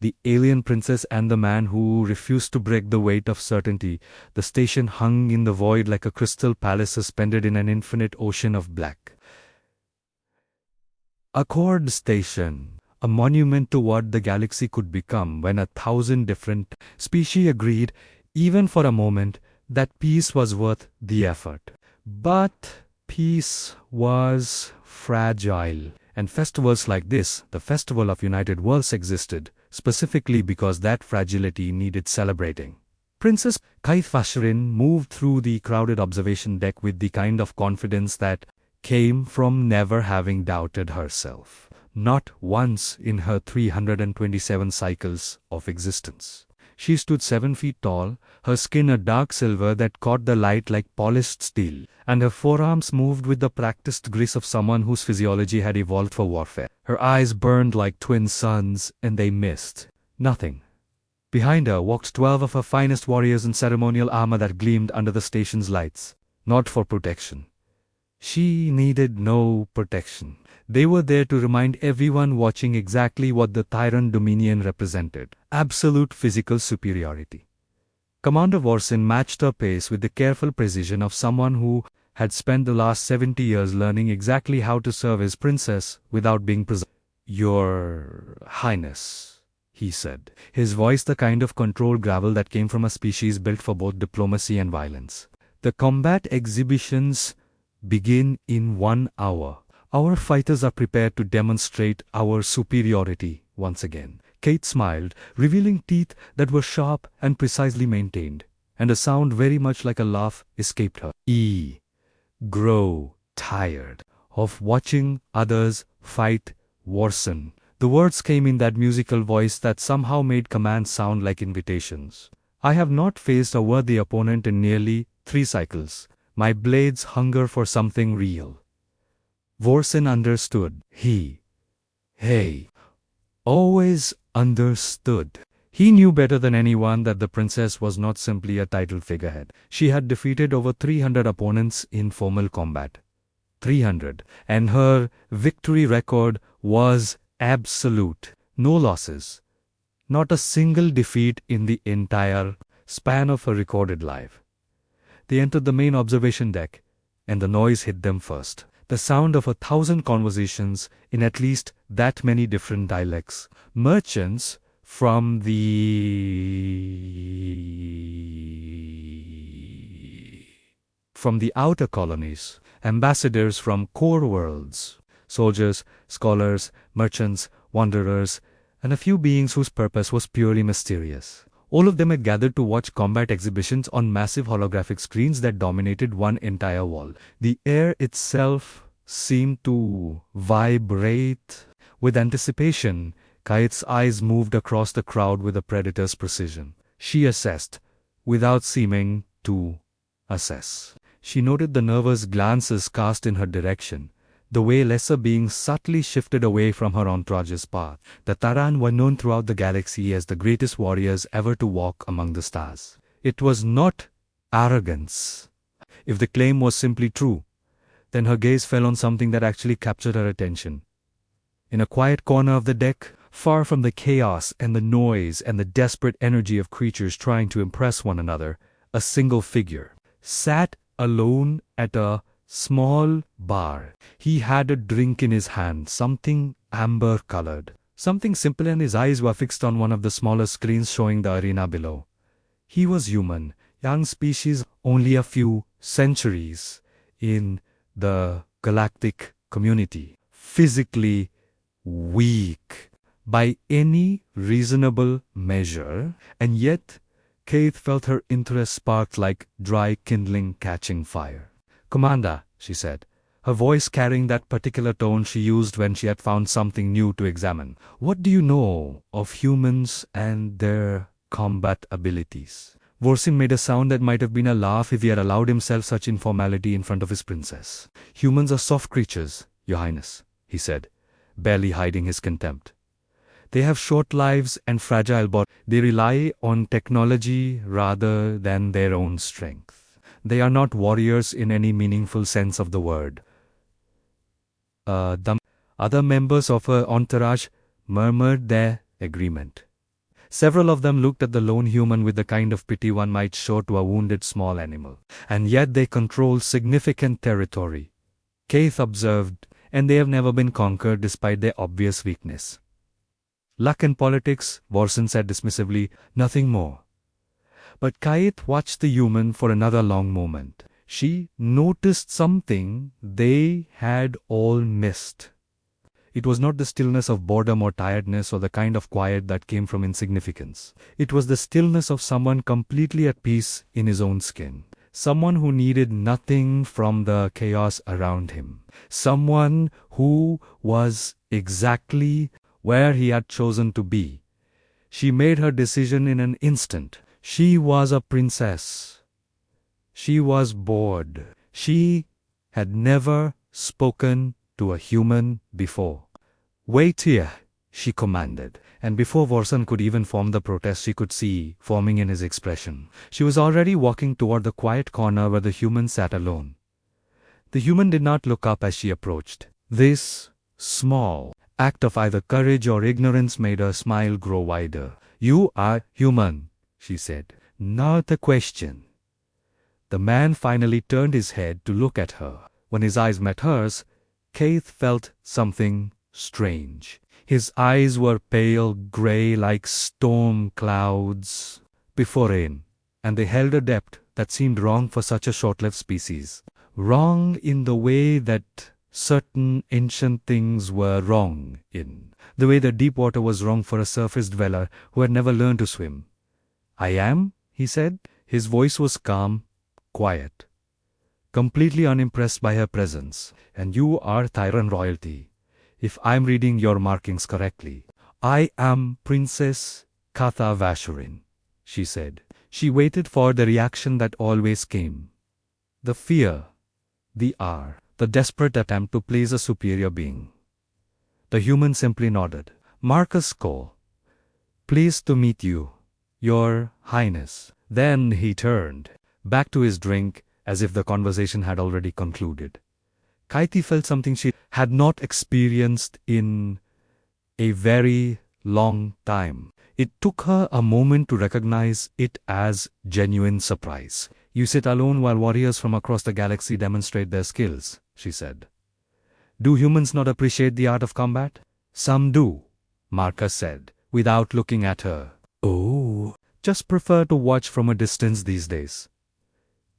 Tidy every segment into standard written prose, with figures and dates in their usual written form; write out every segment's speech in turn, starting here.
the alien princess and the man who refused to break the weight of certainty. The station hung in the void like a crystal palace suspended in an infinite ocean of black. Accord Station, a monument to what the galaxy could become when 1,000 different species agreed, even for a moment, that peace was worth the effort. But peace was fragile. And festivals like this, the Festival of United Worlds, existed, specifically because that fragility needed celebrating. Princess Kaithvasharin moved through the crowded observation deck with the kind of confidence that came from never having doubted herself. Not once in her 327 cycles of existence. She stood 7 feet tall, her skin a dark silver that caught the light like polished steel, and her forearms moved with the practiced grace of someone whose physiology had evolved for warfare. Her eyes burned like twin suns, and they missed nothing. Behind her walked 12 of her finest warriors in ceremonial armor that gleamed under the station's lights. Not for protection. She needed no protection. They were there to remind everyone watching exactly what the Tyrant Dominion represented: absolute physical superiority. Commander Vorsin matched her pace with the careful precision of someone who had spent the last 70 years learning exactly how to serve his princess without being presumptuous. "Your Highness," he said, his voice the kind of controlled gravel that came from a species built for both diplomacy and violence. "The combat exhibitions begin in 1 hour. Our fighters are prepared to demonstrate our superiority once again." Kate smiled, revealing teeth that were sharp and precisely maintained, and a sound very much like a laugh escaped her. "Grow tired of watching others fight, Vorsin." The words came in that musical voice that somehow made commands sound like invitations. "I have not faced a worthy opponent in nearly 3 cycles. My blades hunger for something real." Vorsin understood. He always understood. He knew better than anyone that the princess was not simply a titled figurehead. She had defeated over 300 opponents in formal combat. 300. And her victory record was absolute. No losses. Not a single defeat in the entire span of her recorded life. They entered the main observation deck, and the noise hit them first. The sound of 1,000 conversations in at least that many different dialects. Merchants from the outer colonies, ambassadors from core worlds, soldiers, scholars, merchants, wanderers, and a few beings whose purpose was purely mysterious. All of them had gathered to watch combat exhibitions on massive holographic screens that dominated one entire wall. The air itself seemed to vibrate with anticipation. Kait's eyes moved across the crowd with a predator's precision. She assessed, without seeming to assess. She noted the nervous glances cast in her direction, the way lesser beings subtly shifted away from her entourage's path. The Taran were known throughout the galaxy as the greatest warriors ever to walk among the stars. It was not arrogance. If the claim was simply true, then her gaze fell on something that actually captured her attention. In a quiet corner of the deck, far from the chaos and the noise and the desperate energy of creatures trying to impress one another, a single figure sat alone at a small bar. He had a drink in his hand, something amber-colored. Something simple, and his eyes were fixed on one of the smaller screens showing the arena below. He was human, young species, only a few centuries in the galactic community. Physically weak by any reasonable measure, and yet Kate felt her interest sparked like dry kindling catching fire. "Commander," she said, her voice carrying that particular tone she used when she had found something new to examine. "What do you know of humans and their combat abilities?" Vorsin made a sound that might have been a laugh if he had allowed himself such informality in front of his princess. "Humans are soft creatures, Your Highness," he said, barely hiding his contempt. "They have short lives and fragile bodies. They rely on technology rather than their own strength. They are not warriors in any meaningful sense of the word." The other members of her entourage murmured their agreement. Several of them looked at the lone human with the kind of pity one might show to a wounded small animal. And yet they control significant territory, Keith observed, and they have never been conquered despite their obvious weakness. Luck in politics, Warson said dismissively, nothing more. But Keith watched the human for another long moment. She noticed something they had all missed. It was not the stillness of boredom or tiredness or the kind of quiet that came from insignificance. It was the stillness of someone completely at peace in his own skin. Someone who needed nothing from the chaos around him. Someone who was exactly where he had chosen to be. She made her decision in an instant. She was a princess. She was bored. She had never spoken to a human before. Wait here, she commanded, and before Warson could even form the protest she could see forming in his expression, she was already walking toward the quiet corner where the human sat alone. The human did not look up as she approached. This small act of either courage or ignorance made her smile grow wider. You are human, she said. Not a question. The man finally turned his head to look at her. When his eyes met hers, Keith felt something strange. His eyes were pale grey like storm clouds before rain, and they held a depth that seemed wrong for such a short-lived species. Wrong in the way that certain ancient things were wrong in. The way that deep water was wrong for a surface dweller who had never learned to swim. I am, he said. His voice was calm, quiet, completely unimpressed by her presence. And you are Thyran royalty, if I'm reading your markings correctly. I am Princess Katha Vashurin, she said. She waited for the reaction that always came. The fear, the hour, the desperate attempt to please a superior being. The human simply nodded. Marcus Cole, pleased to meet you, Your Highness. Then he turned back to his drink as if the conversation had already concluded. Kaiti felt something she had not experienced in a very long time. It took her a moment to recognize it as genuine surprise. You sit alone while warriors from across the galaxy demonstrate their skills, she said. Do humans not appreciate the art of combat? Some do, Marcus said, without looking at her. Oh, just prefer to watch from a distance these days.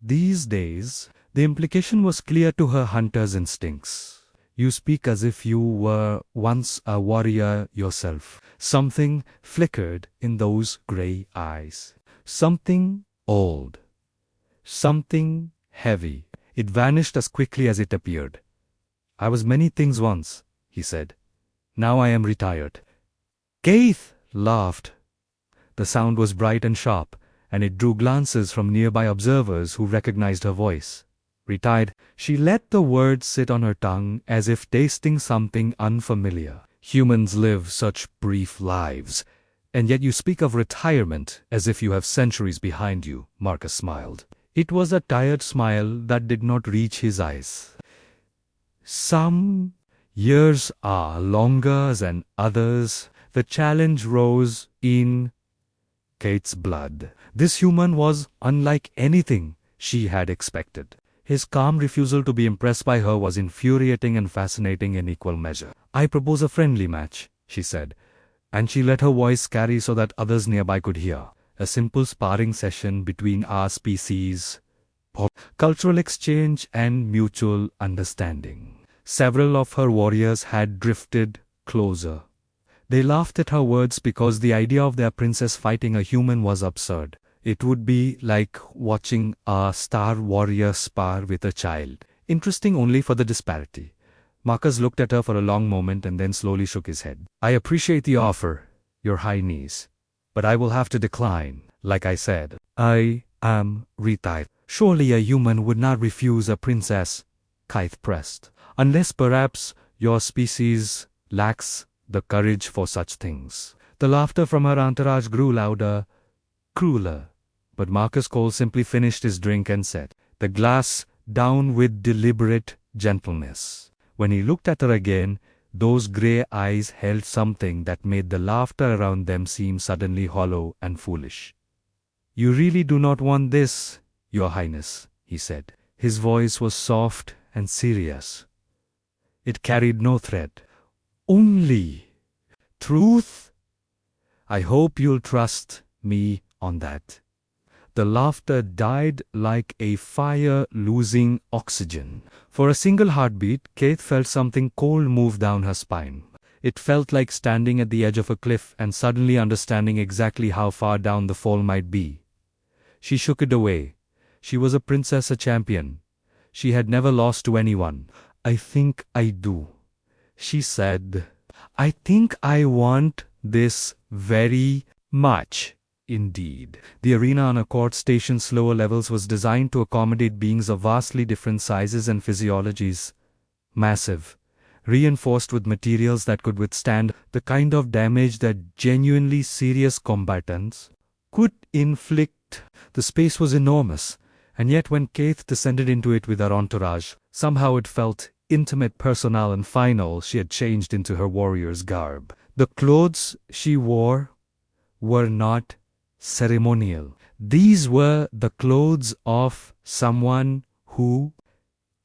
These days, the implication was clear to her hunter's instincts. You speak as if you were once a warrior yourself. Something flickered in those grey eyes. Something old. Something heavy. It vanished as quickly as it appeared. I was many things once, he said. Now I am retired. Keith laughed. The sound was bright and sharp, and it drew glances from nearby observers who recognized her voice. Retired, she let the words sit on her tongue as if tasting something unfamiliar. Humans live such brief lives, and yet you speak of retirement as if you have centuries behind you, Marcus smiled. It was a tired smile that did not reach his eyes. Some years are longer than others. The challenge rose in Kate's blood. This human was unlike anything she had expected. His calm refusal to be impressed by her was infuriating and fascinating in equal measure. I propose a friendly match, she said, and she let her voice carry so that others nearby could hear. A simple sparring session between our species, cultural exchange and mutual understanding. Several of her warriors had drifted closer. They laughed at her words because the idea of their princess fighting a human was absurd. It would be like watching a star warrior spar with a child. Interesting only for the disparity. Marcus looked at her for a long moment and then slowly shook his head. I appreciate the offer, Your Highness, but I will have to decline. Like I said, I am retired. Surely a human would not refuse a princess, Keith pressed. Unless perhaps your species lacks the courage for such things. The laughter from her entourage grew louder, crueler. But Marcus Cole simply finished his drink and set the glass down with deliberate gentleness. When he looked at her again, Those grey eyes held something that made the laughter around them seem suddenly hollow and foolish. "You really do not want this, Your Highness," he said. His voice was soft and serious. It carried no threat. "Only truth? I hope you'll trust me on that." The laughter died like a fire losing oxygen. For a single heartbeat, Kate felt something cold move down her spine. It felt like standing at the edge of a cliff and suddenly understanding exactly how far down the fall might be. She shook it away. She was a princess, a champion. She had never lost to anyone. "I think I do," she said. "I think I want this very much." Indeed, the arena on a court station's lower levels was designed to accommodate beings of vastly different sizes and physiologies. Massive, reinforced with materials that could withstand the kind of damage that genuinely serious combatants could inflict. The space was enormous, and yet when Keith descended into it with her entourage, somehow it felt intimate, personal, and final. She had changed into her warrior's garb. The clothes she wore were not ceremonial. These were the clothes of someone who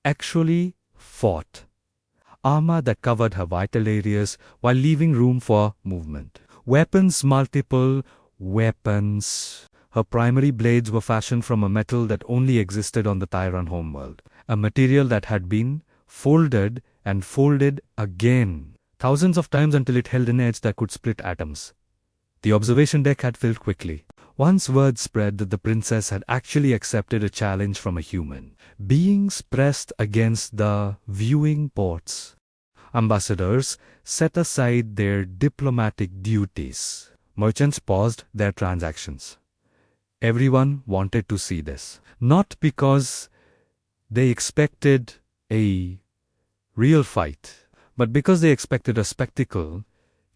actually fought. Armor that covered her vital areas while leaving room for movement. Weapons, multiple weapons. Her primary blades were fashioned from a metal that only existed on the Tyran homeworld. A material that had been folded and folded again, thousands of times until it held an edge that could split atoms. The observation deck had filled quickly. Once word spread that the princess had actually accepted a challenge from a human. Beings pressed against the viewing ports. Ambassadors set aside their diplomatic duties. Merchants paused their transactions. Everyone wanted to see this. Not because they expected a real fight, but because they expected a spectacle.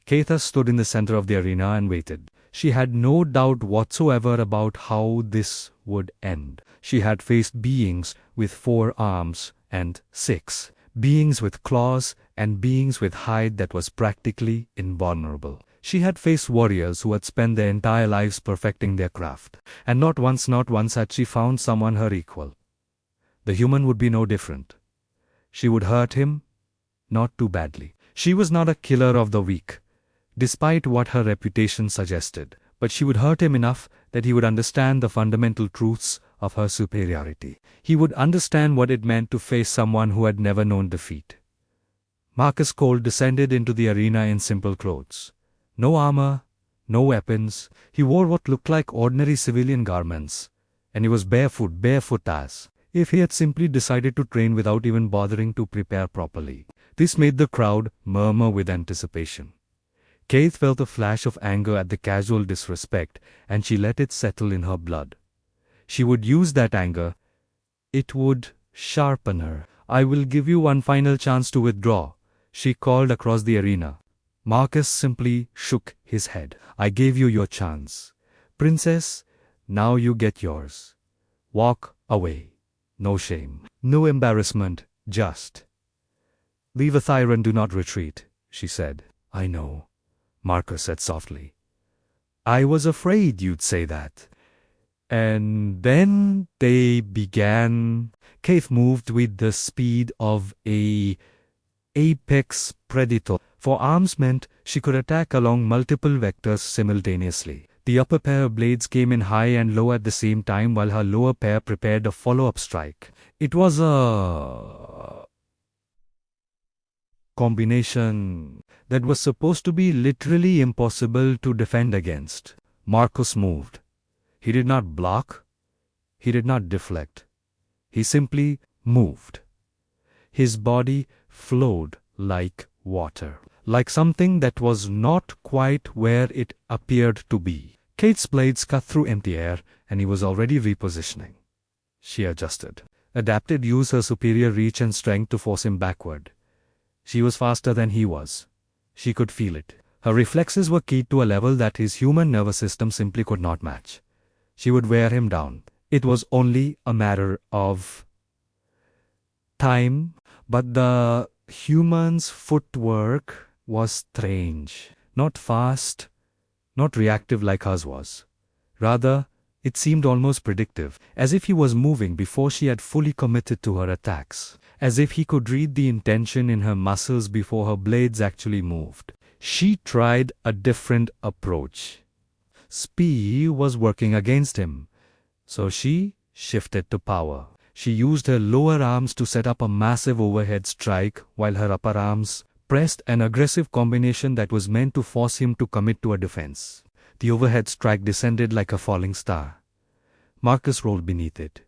Keitha stood in the center of the arena and waited. She had no doubt whatsoever about how this would end. She had faced beings with 4 arms and 6, beings with claws, and beings with hide that was practically invulnerable. She had faced warriors who had spent their entire lives perfecting their craft, and not once had she found someone her equal. The human would be no different. She would hurt him, not too badly. She was not a killer of the weak, despite what her reputation suggested, but she would hurt him enough that he would understand the fundamental truths of her superiority. He would understand what it meant to face someone who had never known defeat. Marcus Cole descended into the arena in simple clothes. No armor, no weapons. He wore what looked like ordinary civilian garments, and he was barefoot as if he had simply decided to train without even bothering to prepare properly. This made the crowd murmur with anticipation. Keith felt a flash of anger at the casual disrespect, and she let it settle in her blood. She would use that anger. It would sharpen her. "I will give you one final chance to withdraw," she called across the arena. Marcus simply shook his head. "I gave you your chance. Princess, now you get yours. Walk away. No shame. No embarrassment, just." "Leave a Thyran, do not retreat," she said. "I know," Marcus said softly. "I was afraid you'd say that." And then they began. Keith moved with the speed of an apex predator. For arms meant she could attack along multiple vectors simultaneously. The upper pair of blades came in high and low at the same time while her lower pair prepared a follow-up strike. It was a combination that was supposed to be literally impossible to defend against. Marcus moved. He did not block. He did not deflect. He simply moved. His body flowed like water, like something that was not quite where it appeared to be. Kate's blades cut through empty air, and he was already repositioning. She adjusted, adapted, used her superior reach and strength to force him backward. She was faster than he was. She could feel it. Her reflexes were keyed to a level that his human nervous system simply could not match. She would wear him down. It was only a matter of time, but the human's footwork was strange. Not fast, not reactive like hers was. Rather, it seemed almost predictive, as if he was moving before she had fully committed to her attacks, as if he could read the intention in her muscles before her blades actually moved. She tried a different approach. Speed was working against him, so she shifted to power. She used her lower arms to set up a massive overhead strike while her upper arms pressed an aggressive combination that was meant to force him to commit to a defense. The overhead strike descended like a falling star. Marcus rolled beneath it.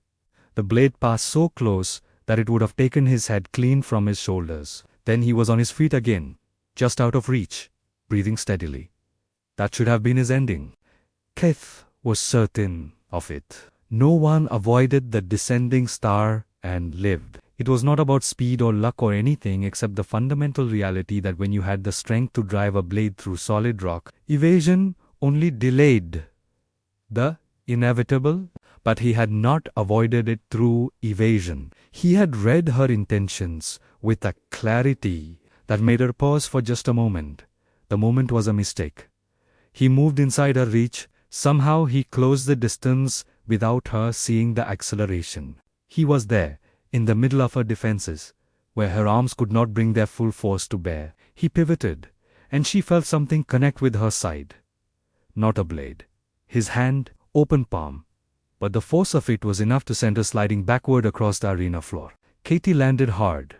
The blade passed so close that it would have taken his head clean from his shoulders. Then he was on his feet again, just out of reach, breathing steadily. That should have been his ending. Keth was certain of it. No one avoided the descending star and lived. It was not about speed or luck or anything except the fundamental reality that when you had the strength to drive a blade through solid rock, evasion only delayed the inevitable, but he had not avoided it through evasion. He had read her intentions with a clarity that made her pause for just a moment. The moment was a mistake. He moved inside her reach. Somehow he closed the distance without her seeing the acceleration. He was there, in the middle of her defenses, where her arms could not bring their full force to bear. He pivoted, and she felt something connect with her side. Not a blade. His hand, open palm. But the force of it was enough to send her sliding backward across the arena floor. Katie landed hard.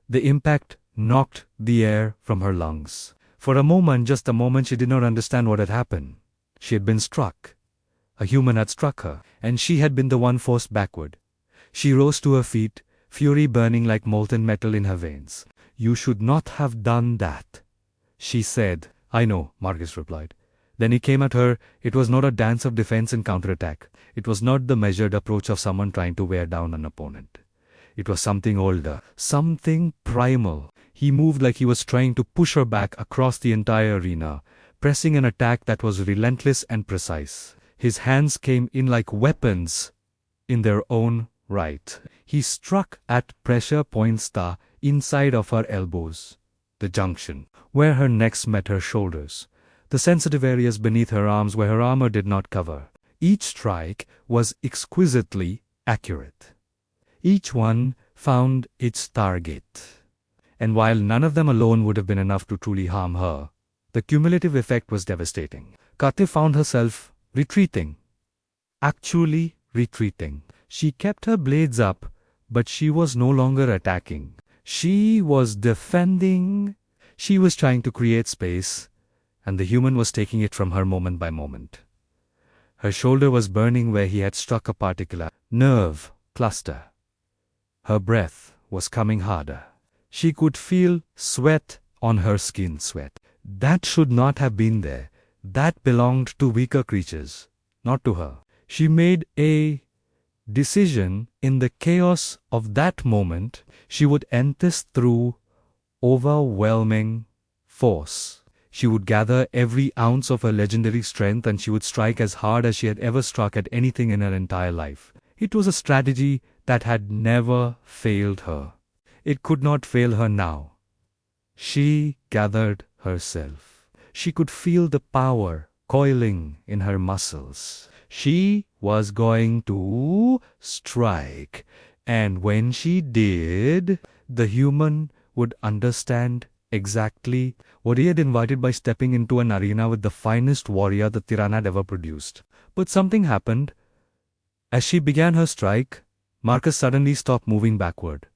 The impact knocked the air from her lungs. For a moment, just a moment, she did not understand what had happened. She had been struck. A human had struck her, and she had been the one forced backward. She rose to her feet, fury burning like molten metal in her veins. "You should not have done that," she said. "I know," Marcus replied. Then he came at her. It was not a dance of defense and counterattack. It was not the measured approach of someone trying to wear down an opponent. It was something older, something primal. He moved like he was trying to push her back across the entire arena, pressing an attack that was relentless and precise. His hands came in like weapons in their own right. He struck at pressure points the inside of her elbows, the junction, where her necks met her shoulders, the sensitive areas beneath her arms where her armor did not cover. Each strike was exquisitely accurate. Each one found its target. And while none of them alone would have been enough to truly harm her, the cumulative effect was devastating. Kate found herself retreating. Actually retreating. She kept her blades up, but she was no longer attacking. She was defending. She was trying to create space, and the human was taking it from her moment by moment. Her shoulder was burning where he had struck a particular nerve cluster. Her breath was coming harder. She could feel sweat on her skin. Sweat. That should not have been there. That belonged to weaker creatures, not to her. She made a decision in the chaos of that moment. She would end this through overwhelming force. She would gather every ounce of her legendary strength and she would strike as hard as she had ever struck at anything in her entire life. It was a strategy that had never failed her. It could not fail her now. She gathered herself. She could feel the power coiling in her muscles. She was going to strike. And when she did, the human would understand exactly what he had invited by stepping into an arena with the finest warrior the Tiran had ever produced. But something happened. As she began her strike, Marcus suddenly stopped moving backward.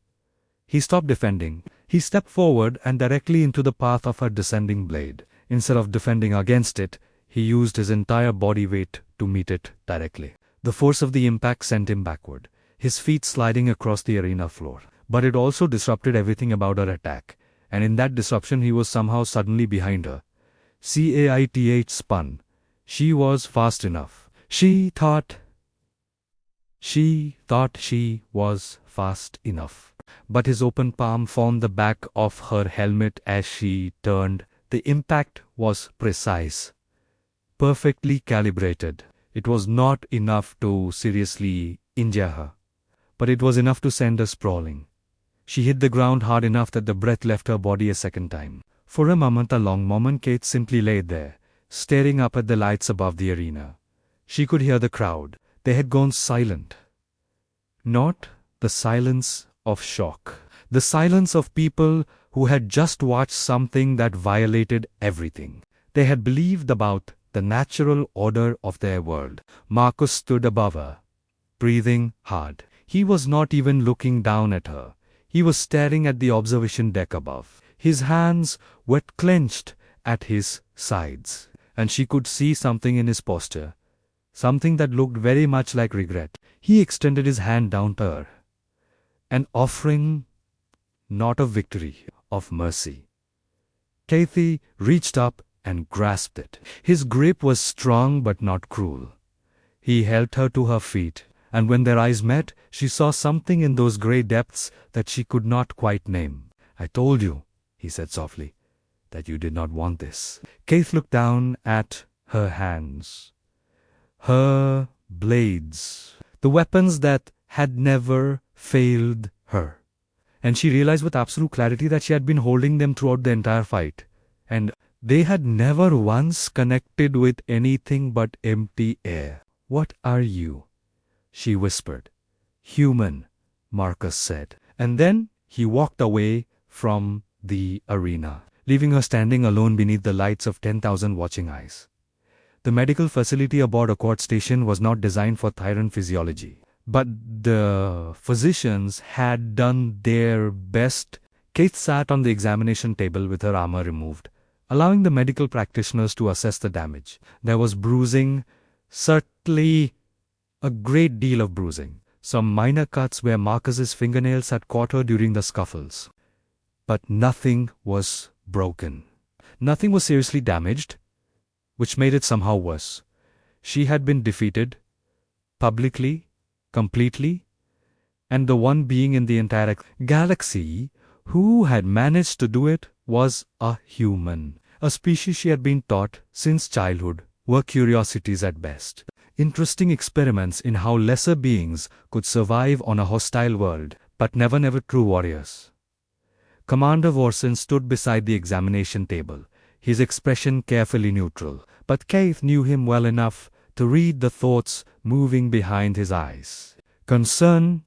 He stopped defending. He stepped forward and directly into the path of her descending blade. Instead of defending against it, he used his entire body weight to meet it directly. The force of the impact sent him backward, his feet sliding across the arena floor. But it also disrupted everything about her attack. And in that disruption he was somehow suddenly behind her. CAITH spun. She was fast enough. She thought she was fast enough. But his open palm formed the back of her helmet as she turned. The impact was precise, perfectly calibrated. It was not enough to seriously injure her, but it was enough to send her sprawling. She hit the ground hard enough that the breath left her body a second time. For a long moment, Kate simply lay there, staring up at the lights above the arena. She could hear the crowd. They had gone silent. Not the silence of shock. The silence of people who had just watched something that violated everything they had believed about the natural order of their world. Marcus stood above her, breathing hard. He was not even looking down at her. He was staring at the observation deck above. His hands were clenched at his sides, and she could see something in his posture, something that looked very much like regret. He extended his hand down to her, an offering not of victory, of mercy. Kathy reached up and grasped it. His grip was strong but not cruel. He helped her to her feet, and when their eyes met, she saw something in those grey depths that she could not quite name. "I told you," he said softly, "that you did not want this." Kate looked down at her hands. Her blades. The weapons that had never failed her. And she realized with absolute clarity that she had been holding them throughout the entire fight. And they had never once connected with anything but empty air. "What are you?" she whispered. "Human," Marcus said. And then he walked away from the arena, leaving her standing alone beneath the lights of 10,000 watching eyes. The medical facility aboard Accord Station was not designed for Thyran physiology. But the physicians had done their best. Kate sat on the examination table with her armor removed, allowing the medical practitioners to assess the damage. There was bruising, certainly a great deal of bruising. Some minor cuts where Marcus's fingernails had caught her during the scuffles. But nothing was broken. Nothing was seriously damaged, which made it somehow worse. She had been defeated, publicly, completely, and the one being in the entire galaxy who had managed to do it was a human. A species she had been taught since childhood were curiosities at best. Interesting experiments in how lesser beings could survive on a hostile world, but never true warriors. Commander Vorson stood beside the examination table, his expression carefully neutral, but Kate knew him well enough to read the thoughts moving behind his eyes. Concern,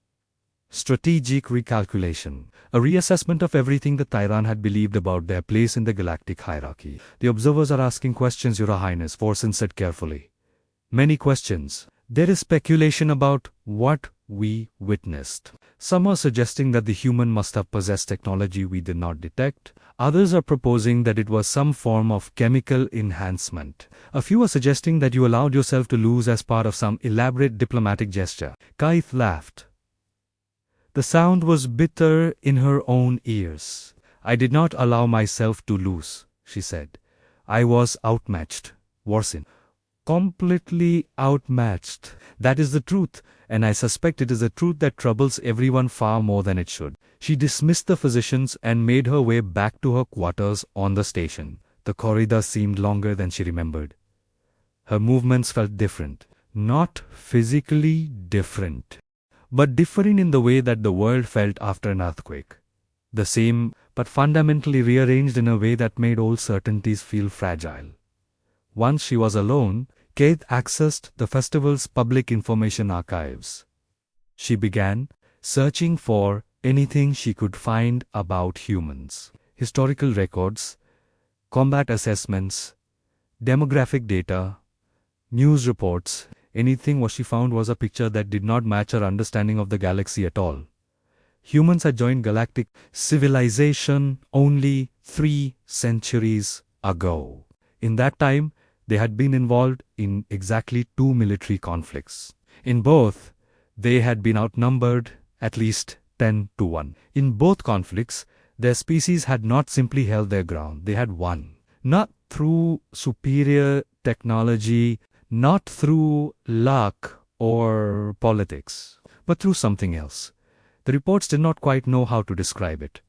strategic recalculation, a reassessment of everything the Thyran had believed about their place in the galactic hierarchy. "The observers are asking questions, Your Highness," Vorson said carefully. "Many questions. There is speculation about what we witnessed. Some are suggesting that the human must have possessed technology we did not detect. Others are proposing that it was some form of chemical enhancement. A few are suggesting that you allowed yourself to lose as part of some elaborate diplomatic gesture." Kaith laughed. The sound was bitter in her own ears. "I did not allow myself to lose," she said. "I was outmatched, Vorsin. Completely outmatched. That is the truth, and I suspect it is a truth that troubles everyone far more than it should." She dismissed the physicians and made her way back to her quarters on the station. The corridor seemed longer than she remembered. Her movements felt different. Not physically different, but different in the way that the world felt after an earthquake. The same, but fundamentally rearranged in a way that made old certainties feel fragile. Once she was alone, Kate accessed the festival's public information archives. She began searching for anything she could find about humans. Historical records, combat assessments, demographic data, news reports. Anything what she found was a picture that did not match her understanding of the galaxy at all. Humans had joined galactic civilization only 3 centuries ago. In that time, they had been involved in exactly 2 military conflicts. In both, they had been outnumbered at least 10-1. In both conflicts, their species had not simply held their ground, they had won. Not through superior technology, not through luck or politics, but through something else. The reports did not quite know how to describe it.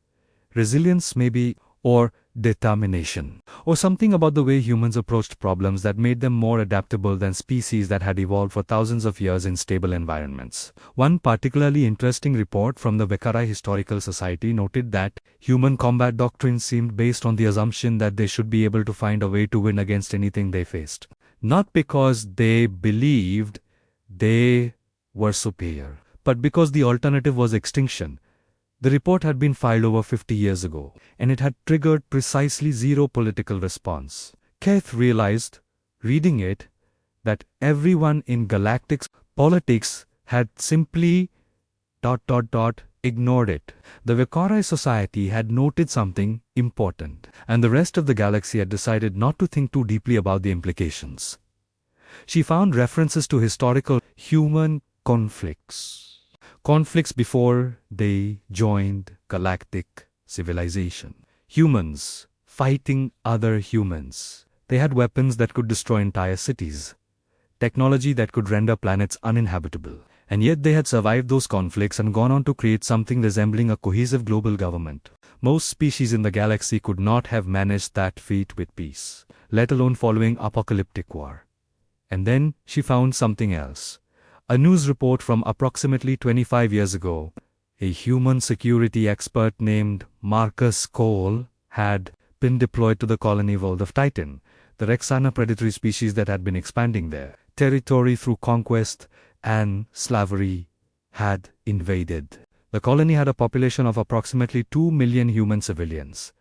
Resilience maybe, or determination, or something about the way humans approached problems that made them more adaptable than species that had evolved for thousands of years in stable environments. One particularly interesting report from the HFY Historical Society noted that human combat doctrines seemed based on the assumption that they should be able to find a way to win against anything they faced. Not because they believed they were superior, but because the alternative was extinction. The report had been filed over 50 years ago, and it had triggered precisely zero political response. Keith realized, reading it, that everyone in galactic politics had simply ... ignored it. The HFY Society had noted something important, and the rest of the galaxy had decided not to think too deeply about the implications. She found references to historical human conflicts before they joined galactic civilization. Humans fighting other humans. They had weapons that could destroy entire cities, technology that could render planets uninhabitable. And yet they had survived those conflicts and gone on to create something resembling a cohesive global government. Most species in the galaxy could not have managed that feat with peace, let alone following apocalyptic war. And then she found something else. A news report from approximately 25 years ago. A human security expert named Marcus Cole had been deployed to the colony world of Titan, the Rexana predatory species that had been expanding there. Territory through conquest and slavery had invaded. The colony had a population of approximately 2 million human civilians.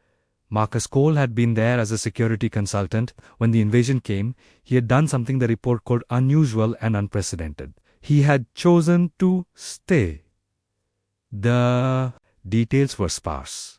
Marcus Cole had been there as a security consultant. When the invasion came, he had done something the report called unusual and unprecedented. He had chosen to stay. The details were sparse.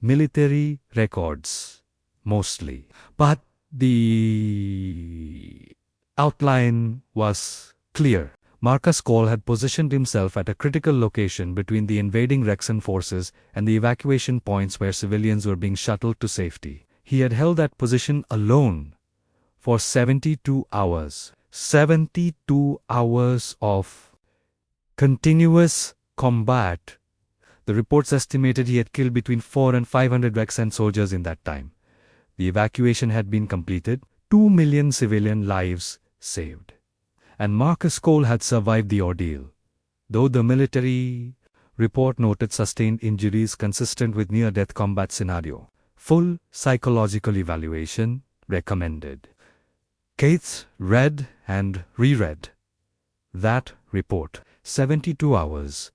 Military records, mostly. But the outline was clear. Marcus Cole had positioned himself at a critical location between the invading Rexan forces and the evacuation points where civilians were being shuttled to safety. He had held that position alone for 72 hours. 72 hours of continuous combat. The reports estimated he had killed between 400 and 500 Rexan soldiers in that time. The evacuation had been completed, 2 million civilian lives saved. And Marcus Cole had survived the ordeal, though the military report noted sustained injuries consistent with near-death combat scenario. Full psychological evaluation recommended. Keith read and reread that report. 72 hours,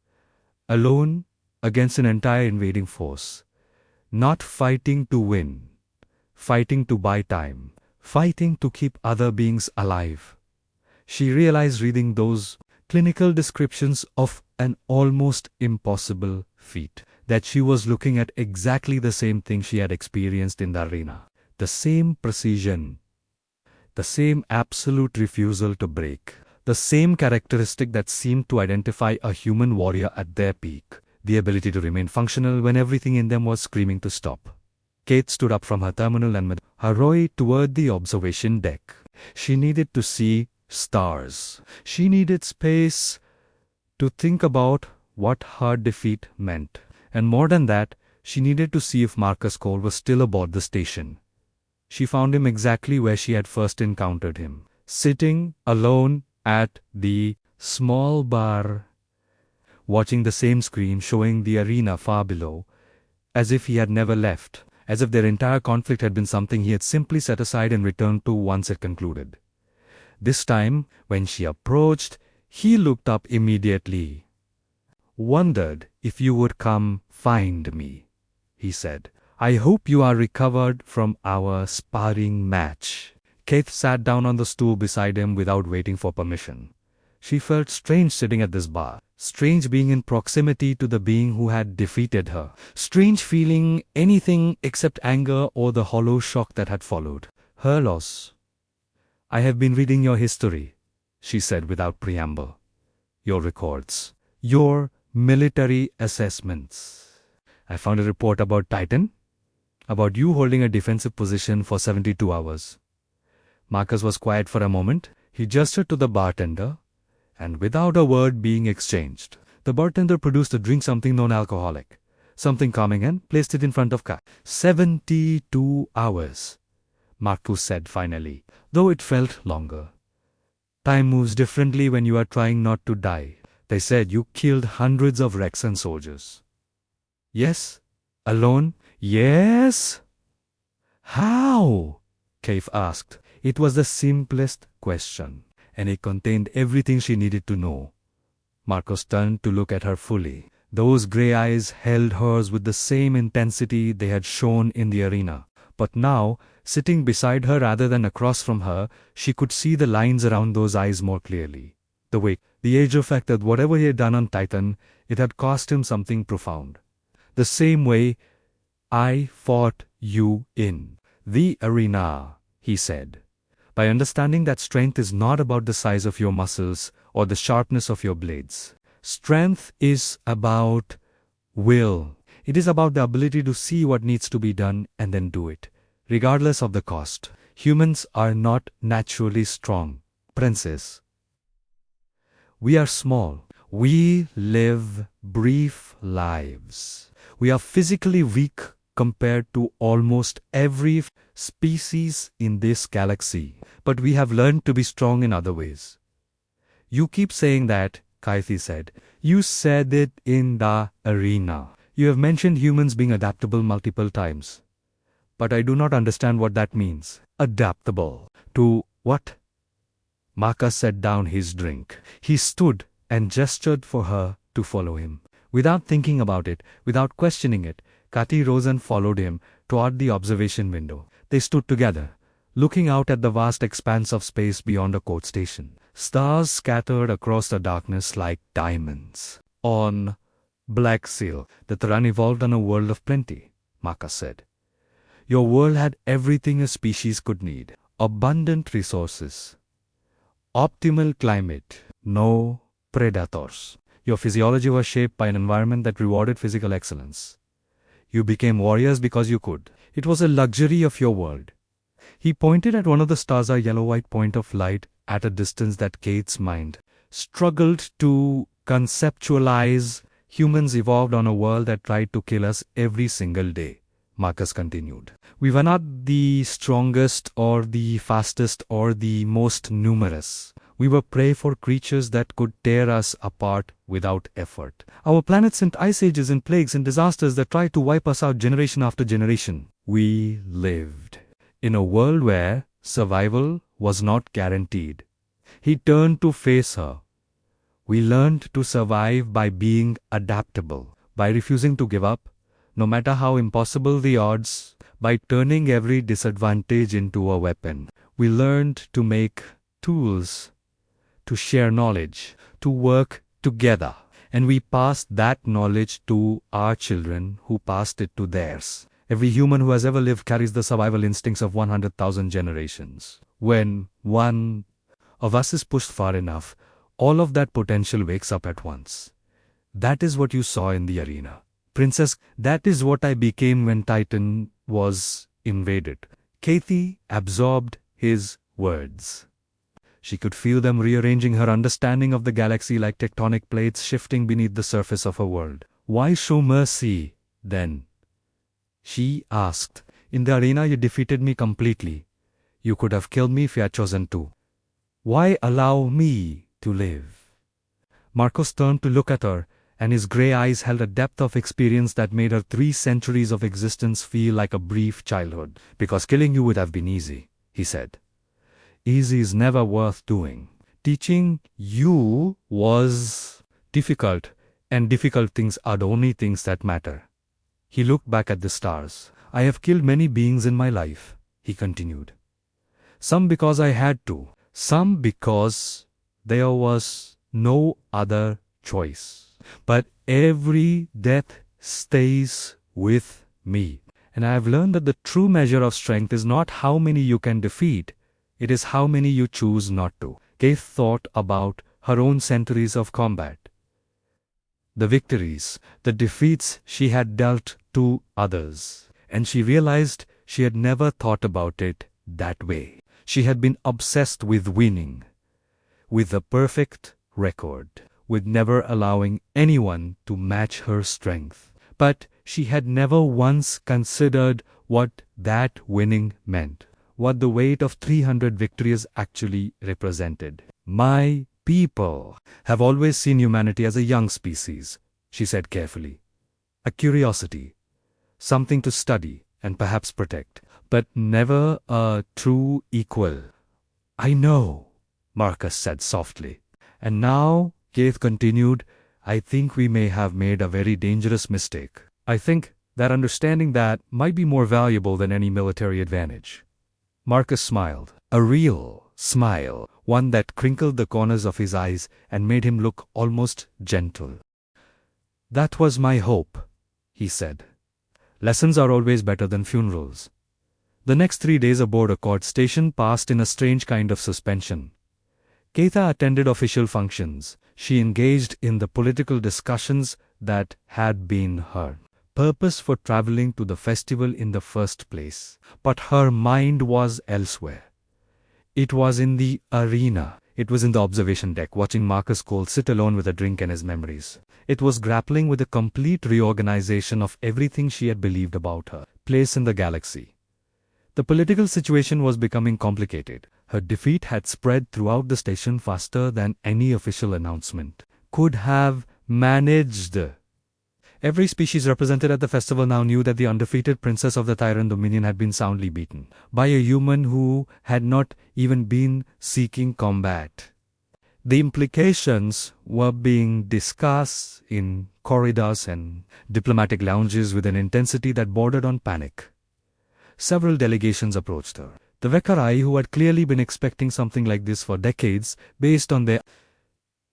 alone against an entire invading force. Not fighting to win, fighting to buy time, fighting to keep other beings alive. She realized reading those clinical descriptions of an almost impossible feat that she was looking at exactly the same thing she had experienced in the arena. The same precision, the same absolute refusal to break, the same characteristic that seemed to identify a human warrior at their peak, the ability to remain functional when everything in them was screaming to stop. Kate stood up from her terminal and made her way toward the observation deck. She needed to see stars. She needed space to think about what her defeat meant. And more than that, she needed to see if Marcus Cole was still aboard the station. She found him exactly where she had first encountered him, sitting alone at the small bar, watching the same screen showing the arena far below, as if he had never left, as if their entire conflict had been something he had simply set aside and returned to once it concluded. This time, when she approached, he looked up immediately. "Wondered if you would come find me," he said. "I hope you are recovered from our sparring match." Keith sat down on the stool beside him without waiting for permission. She felt strange sitting at this bar, strange being in proximity to the being who had defeated her, strange feeling anything except anger or the hollow shock that had followed. Her loss. "I have been reading your history," she said without preamble. "Your records. Your military assessments. I found a report about Titan, about you holding a defensive position for 72 hours. Marcus was quiet for a moment. He gestured to the bartender, and without a word being exchanged, the bartender produced a drink, something non-alcoholic. something calming, and placed it in front of Kai. 72 hours, Marcus said finally, though it felt longer. Time moves differently when you are trying not to die. They said you killed hundreds of Rexan soldiers. Yes? Alone? Yes? How? Cave asked. It was the simplest question, and it contained everything she needed to know. Marcus turned to look at her fully. Those grey eyes held hers with the same intensity they had shown in the arena. But now, sitting beside her rather than across from her, she could see the lines around those eyes more clearly. The weight, the age effect that whatever he had done on Titan, it had cost him something profound. The same way I fought you in the arena, he said. By understanding that strength is not about the size of your muscles or the sharpness of your blades. Strength is about will. It is about the ability to see what needs to be done and then do it, regardless of the cost. Humans are not naturally strong, princess. We are small. We live brief lives. We are physically weak compared to almost every species in this galaxy, but we have learned to be strong in other ways. You keep saying that, Kaithi said. You said it in the arena. You have mentioned humans being adaptable multiple times. But I do not understand what that means. Adaptable. To what? Marcus set down his drink. He stood and gestured for her to follow him. Without thinking about it, without questioning it, Kati rose and followed him toward the observation window. They stood together, looking out at the vast expanse of space beyond a court station. Stars scattered across the darkness like diamonds. On Black Seal, the Terran evolved on a world of plenty, Marcus said. Your world had everything a species could need. Abundant resources. Optimal climate. No predators. Your physiology was shaped by an environment that rewarded physical excellence. You became warriors because you could. It was a luxury of your world. He pointed at one of the stars, a yellow-white point of light at a distance that Kate's mind struggled to conceptualize. Humans evolved on a world that tried to kill us every single day, Marcus continued. We were not the strongest or the fastest or the most numerous. We were prey for creatures that could tear us apart without effort. Our planet sent ice ages and plagues and disasters that tried to wipe us out generation after generation. We lived in a world where survival was not guaranteed. He turned to face her. We learned to survive by being adaptable, by refusing to give up, no matter how impossible the odds, by turning every disadvantage into a weapon. We learned to make tools, to share knowledge, to work together. And we passed that knowledge to our children who passed it to theirs. Every human who has ever lived carries the survival instincts of 100,000 generations. When one of us is pushed far enough, all of that potential wakes up at once. That is what you saw in the arena. Princess, that is what I became when Titan was invaded. Kathy absorbed his words. She could feel them rearranging her understanding of the galaxy like tectonic plates shifting beneath the surface of her world. Why show mercy, then? She asked. In the arena you defeated me completely. You could have killed me if you had chosen to. Why allow me to live? Marcus turned to look at her, and his grey eyes held a depth of experience that made her 3 centuries of existence feel like a brief childhood. Because killing you would have been easy, he said. Easy is never worth doing. Teaching you was difficult, and difficult things are the only things that matter. He looked back at the stars. I have killed many beings in my life, he continued. Some because I had to, some because there was no other choice. But every death stays with me. And I have learned that the true measure of strength is not how many you can defeat, it is how many you choose not to. Kate thought about her own centuries of combat. The victories, the defeats she had dealt to others. And she realized she had never thought about it that way. She had been obsessed with winning, with the perfect record, with never allowing anyone to match her strength. But She had never once considered what that winning meant, what the weight of 300 victories actually represented. My people have always seen humanity as a young species, she said carefully. A curiosity, something to study and perhaps protect, but never a true equal. I know, Marcus said softly. And now, Keith continued, I think we may have made a very dangerous mistake. I think that understanding that might be more valuable than any military advantage. Marcus smiled, a real smile, one that crinkled the corners of his eyes and made him look almost gentle. That was my hope, he said. Lessons are always better than funerals. The next 3 days aboard Accord Station passed in a strange kind of suspension. Keitha attended official functions. She engaged in the political discussions that had been her purpose for traveling to the festival in the first place. But her mind was elsewhere. It was in the arena. It was in the observation deck, watching Marcus Cole sit alone with a drink and his memories. It was grappling with a complete reorganization of everything she had believed about her place in the galaxy. The political situation was becoming complicated. Her defeat had spread throughout the station faster than any official announcement could have managed. Every species represented at the festival now knew that the undefeated princess of the Tyrant Dominion had been soundly beaten by a human who had not even been seeking combat. The implications were being discussed in corridors and diplomatic lounges with an intensity that bordered on panic. Several delegations approached her. The Vekarai, who had clearly been expecting something like this for decades, based on their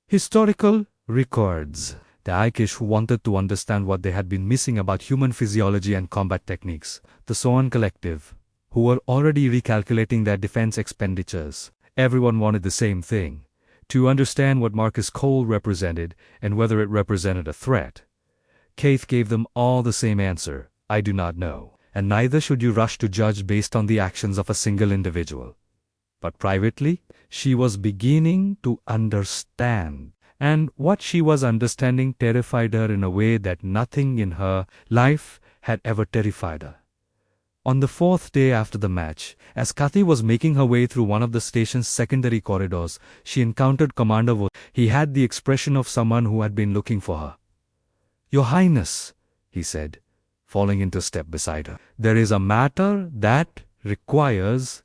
historical records. The Aikish, who wanted to understand what they had been missing about human physiology and combat techniques. The Soan Collective, who were already recalculating their defense expenditures. Everyone wanted the same thing: to understand what Marcus Cole represented and whether it represented a threat. Keith gave them all the same answer: I do not know. And neither should you rush to judge based on the actions of a single individual. But privately, she was beginning to understand. And what she was understanding terrified her in a way that nothing in her life had ever terrified her. On the 4th day after the match, as Kathy was making her way through one of the station's secondary corridors, she encountered Commander Vo. He had the expression of someone who had been looking for her. Your Highness, he said, falling into step beside her. There is a matter that requires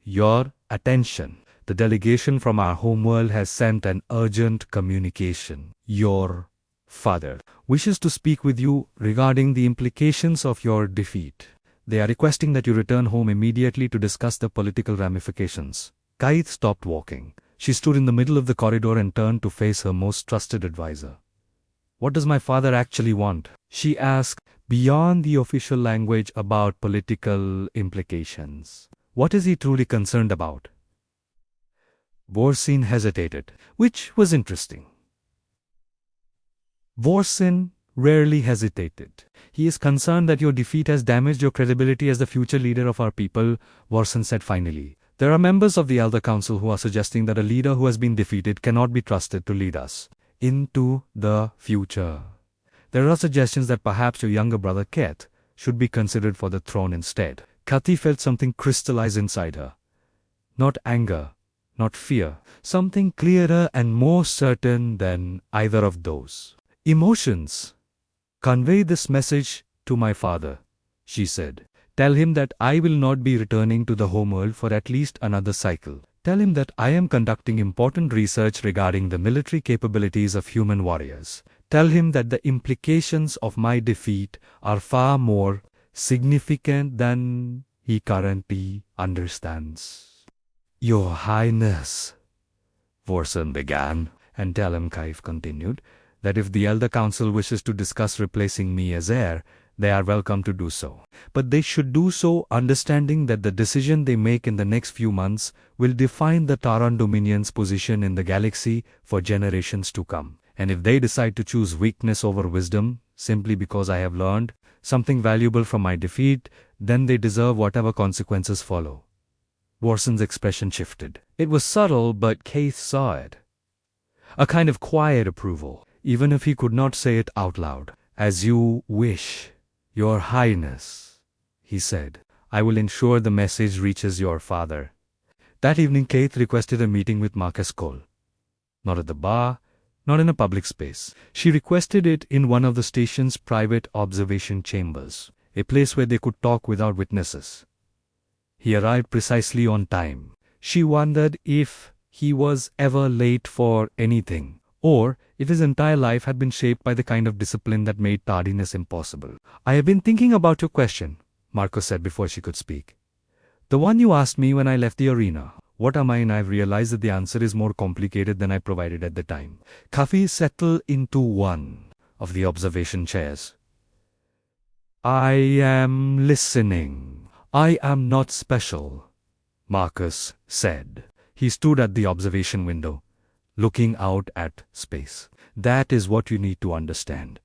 your attention. The delegation from our homeworld has sent an urgent communication. Your father wishes to speak with you regarding the implications of your defeat. They are requesting that you return home immediately to discuss the political ramifications. Kaith stopped walking. She stood in the middle of the corridor and turned to face her most trusted advisor. What does my father actually want? She asked, beyond the official language about political implications. What is he truly concerned about? Vorsin hesitated, which was interesting. Vorsin rarely hesitated. He is concerned that your defeat has damaged your credibility as the future leader of our people, Vorsin said finally. There are members of the Elder Council who are suggesting that a leader who has been defeated cannot be trusted to lead us into the future. There are suggestions that perhaps your younger brother Ket should be considered for the throne instead. Kati felt something crystallize inside her. Not anger, not fear, something clearer and more certain than either of those. Emotions. Convey this message to my father, she said. Tell him that I will not be returning to the homeworld for at least another cycle. Tell him that I am conducting important research regarding the military capabilities of human warriors. Tell him that the implications of my defeat are far more significant than he currently understands. Your Highness, Vorsin began, and Kaif continued, that if the Elder Council wishes to discuss replacing me as heir, they are welcome to do so. But they should do so understanding that the decision they make in the next few months will define the Taran Dominion's position in the galaxy for generations to come. And if they decide to choose weakness over wisdom, simply because I have learned something valuable from my defeat, then they deserve whatever consequences follow. Vorsin's expression shifted. It was subtle, but Keith saw it. A kind of quiet approval, even if he could not say it out loud. As you wish, Your Highness, he said. I will ensure the message reaches your father. That evening, Kate requested a meeting with Marcus Cole. Not at the bar, not in a public space. She requested it in one of the station's private observation chambers, a place where they could talk without witnesses. He arrived precisely on time. She wondered if he was ever late for anything, or if his entire life had been shaped by the kind of discipline that made tardiness impossible. I have been thinking about your question, Marcus said before she could speak. The one you asked me when I left the arena. What am I? And I've realized that the answer is more complicated than I provided at the time. Kafi settled into one of the observation chairs. I am listening. I am not special, Marcus said. He stood at the observation window, looking out at space. That is what you need to understand.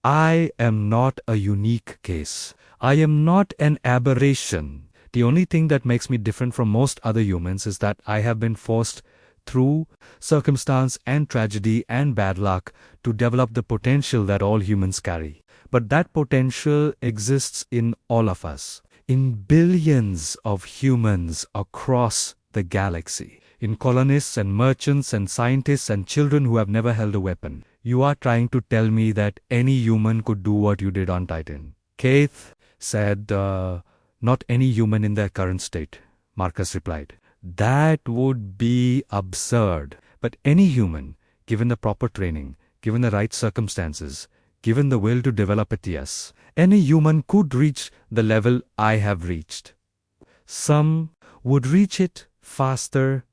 I am not a unique case. I am not an aberration. The only thing that makes me different from most other humans is that I have been forced through circumstance and tragedy and bad luck to develop the potential that all humans carry. But that potential exists in all of us, in billions of humans across the galaxy, in colonists and merchants and scientists and children who have never held a weapon. You are trying to tell me that any human could do what you did on Titan. Keith said, not any human in their current state, Marcus replied. That would be absurd. But any human, given the proper training, given the right circumstances, given the will to develop it, yes, any human could reach the level I have reached. Some would reach it faster.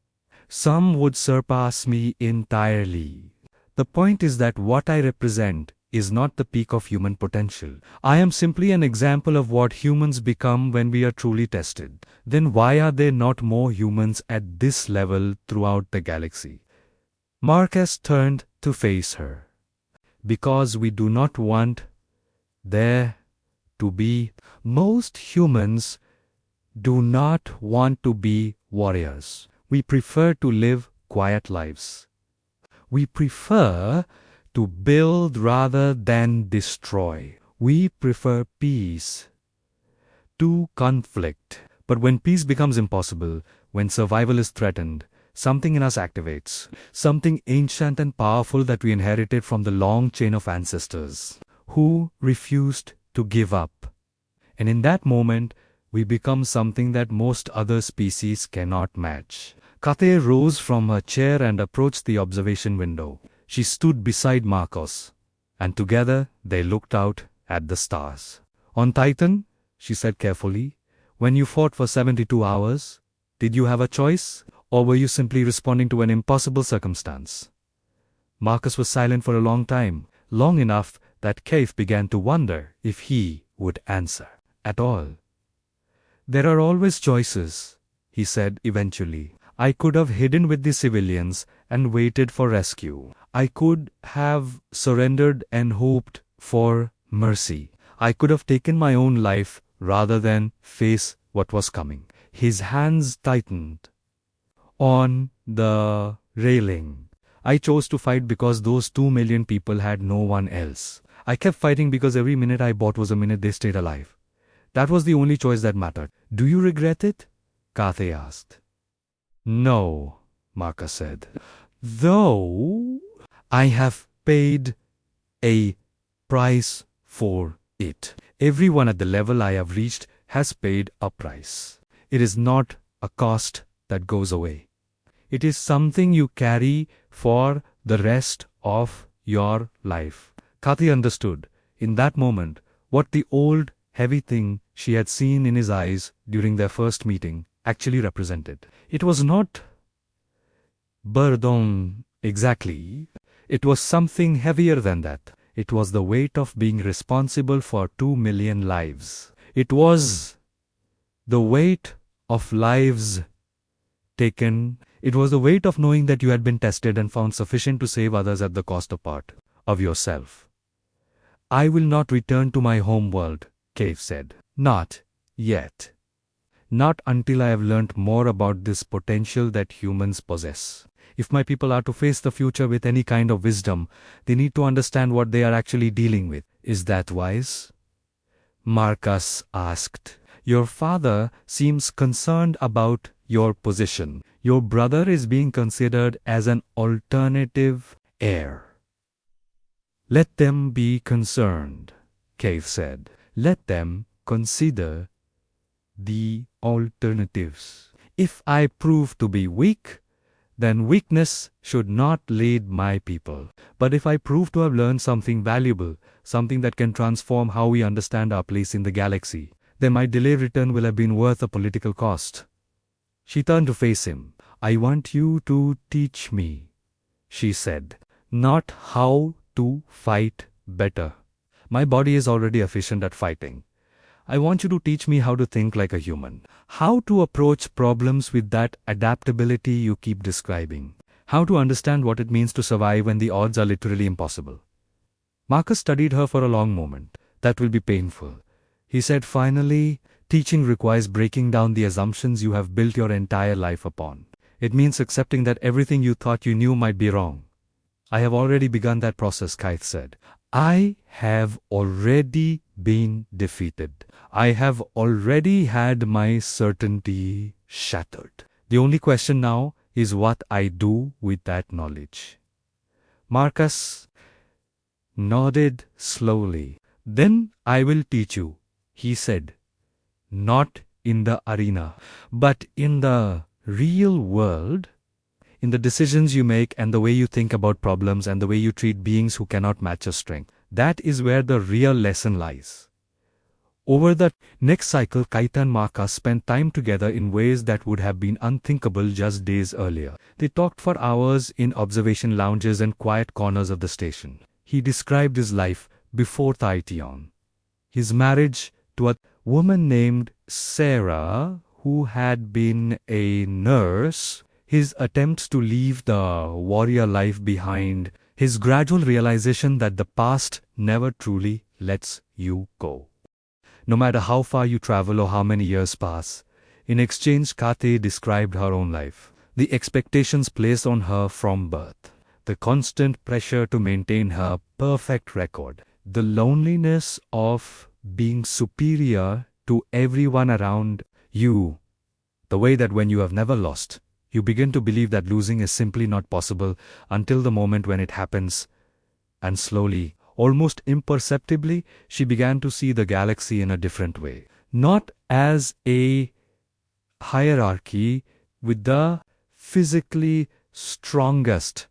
Some would surpass me entirely. The point is that what I represent is not the peak of human potential. I am simply an example of what humans become when we are truly tested. Then why are there not more humans at this level throughout the galaxy? Marcus turned to face her. Because we do not want there to be. Most humans do not want to be warriors. We prefer to live quiet lives. We prefer to build rather than destroy. We prefer peace to conflict. But when peace becomes impossible, when survival is threatened, something in us activates, something ancient and powerful that we inherited from the long chain of ancestors who refused to give up. And in that moment, we become something that most other species cannot match. Kate rose from her chair and approached the observation window. She stood beside Marcos, and together they looked out at the stars. On Titan, she said carefully, when you fought for 72 hours, did you have a choice, or were you simply responding to an impossible circumstance? Marcus was silent for a long time, long enough that Keith began to wonder if he would answer at all. There are always choices, he said eventually. I could have hidden with the civilians and waited for rescue. I could have surrendered and hoped for mercy. I could have taken my own life rather than face what was coming. His hands tightened on the railing. I chose to fight because those 2 million people had no one else. I kept fighting because every minute I bought was a minute they stayed alive. That was the only choice that mattered. Do you regret it? Kathy asked. No, Marcus said. Though I have paid a price for it. Everyone at the level I have reached has paid a price. It is not a cost that goes away. It is something you carry for the rest of your life. Kathy understood, in that moment, what the old, heavy thing she had seen in his eyes during their first meeting actually represented. It was not burden exactly. It was something heavier than that. It was the weight of being responsible for 2 million lives. It was the weight of lives taken. It was the weight of knowing that you had been tested and found sufficient to save others at the cost of part of yourself. I will not return to my home world, Cave said. Not yet. Not until I have learnt more about this potential that humans possess. If my people are to face the future with any kind of wisdom, they need to understand what they are actually dealing with. Is that wise? Marcus asked. Your father seems concerned about your position. Your brother is being considered as an alternative heir. Let them be concerned, Keith said. Let them consider the alternatives. If I prove to be weak, then weakness should not lead my people. But if I prove to have learned something valuable, something that can transform how we understand our place in the galaxy, then my delayed return will have been worth a political cost. She turned to face him. I want you to teach me, she said, not how to fight better. My body is already efficient at fighting. I want you to teach me how to think like a human. How to approach problems with that adaptability you keep describing. How to understand what it means to survive when the odds are literally impossible. Marcus studied her for a long moment. That will be painful. He said finally, teaching requires breaking down the assumptions you have built your entire life upon. It means accepting that everything you thought you knew might be wrong. I have already begun that process, Keith said. I have already been defeated. I have already had my certainty shattered. The only question now is what I do with that knowledge. Marcus nodded slowly. Then I will teach you, he said. Not in the arena, but in the real world, in the decisions you make and the way you think about problems and the way you treat beings who cannot match your strength. That is where the real lesson lies. Over the next cycle, Keith and Marcus spent time together in ways that would have been unthinkable just days earlier. They talked for hours in observation lounges and quiet corners of the station. He described his life before Taition. His marriage to a woman named Sarah, who had been a nurse, his attempts to leave the warrior life behind, his gradual realization that the past never truly lets you go. No matter how far you travel or how many years pass, in exchange Kate described her own life. The expectations placed on her from birth, the constant pressure to maintain her perfect record, the loneliness of being superior to everyone around you, the way that when you have never lost, you begin to believe that losing is simply not possible until the moment when it happens, and slowly, almost imperceptibly, she began to see the galaxy in a different way. Not as a hierarchy with the physically strongest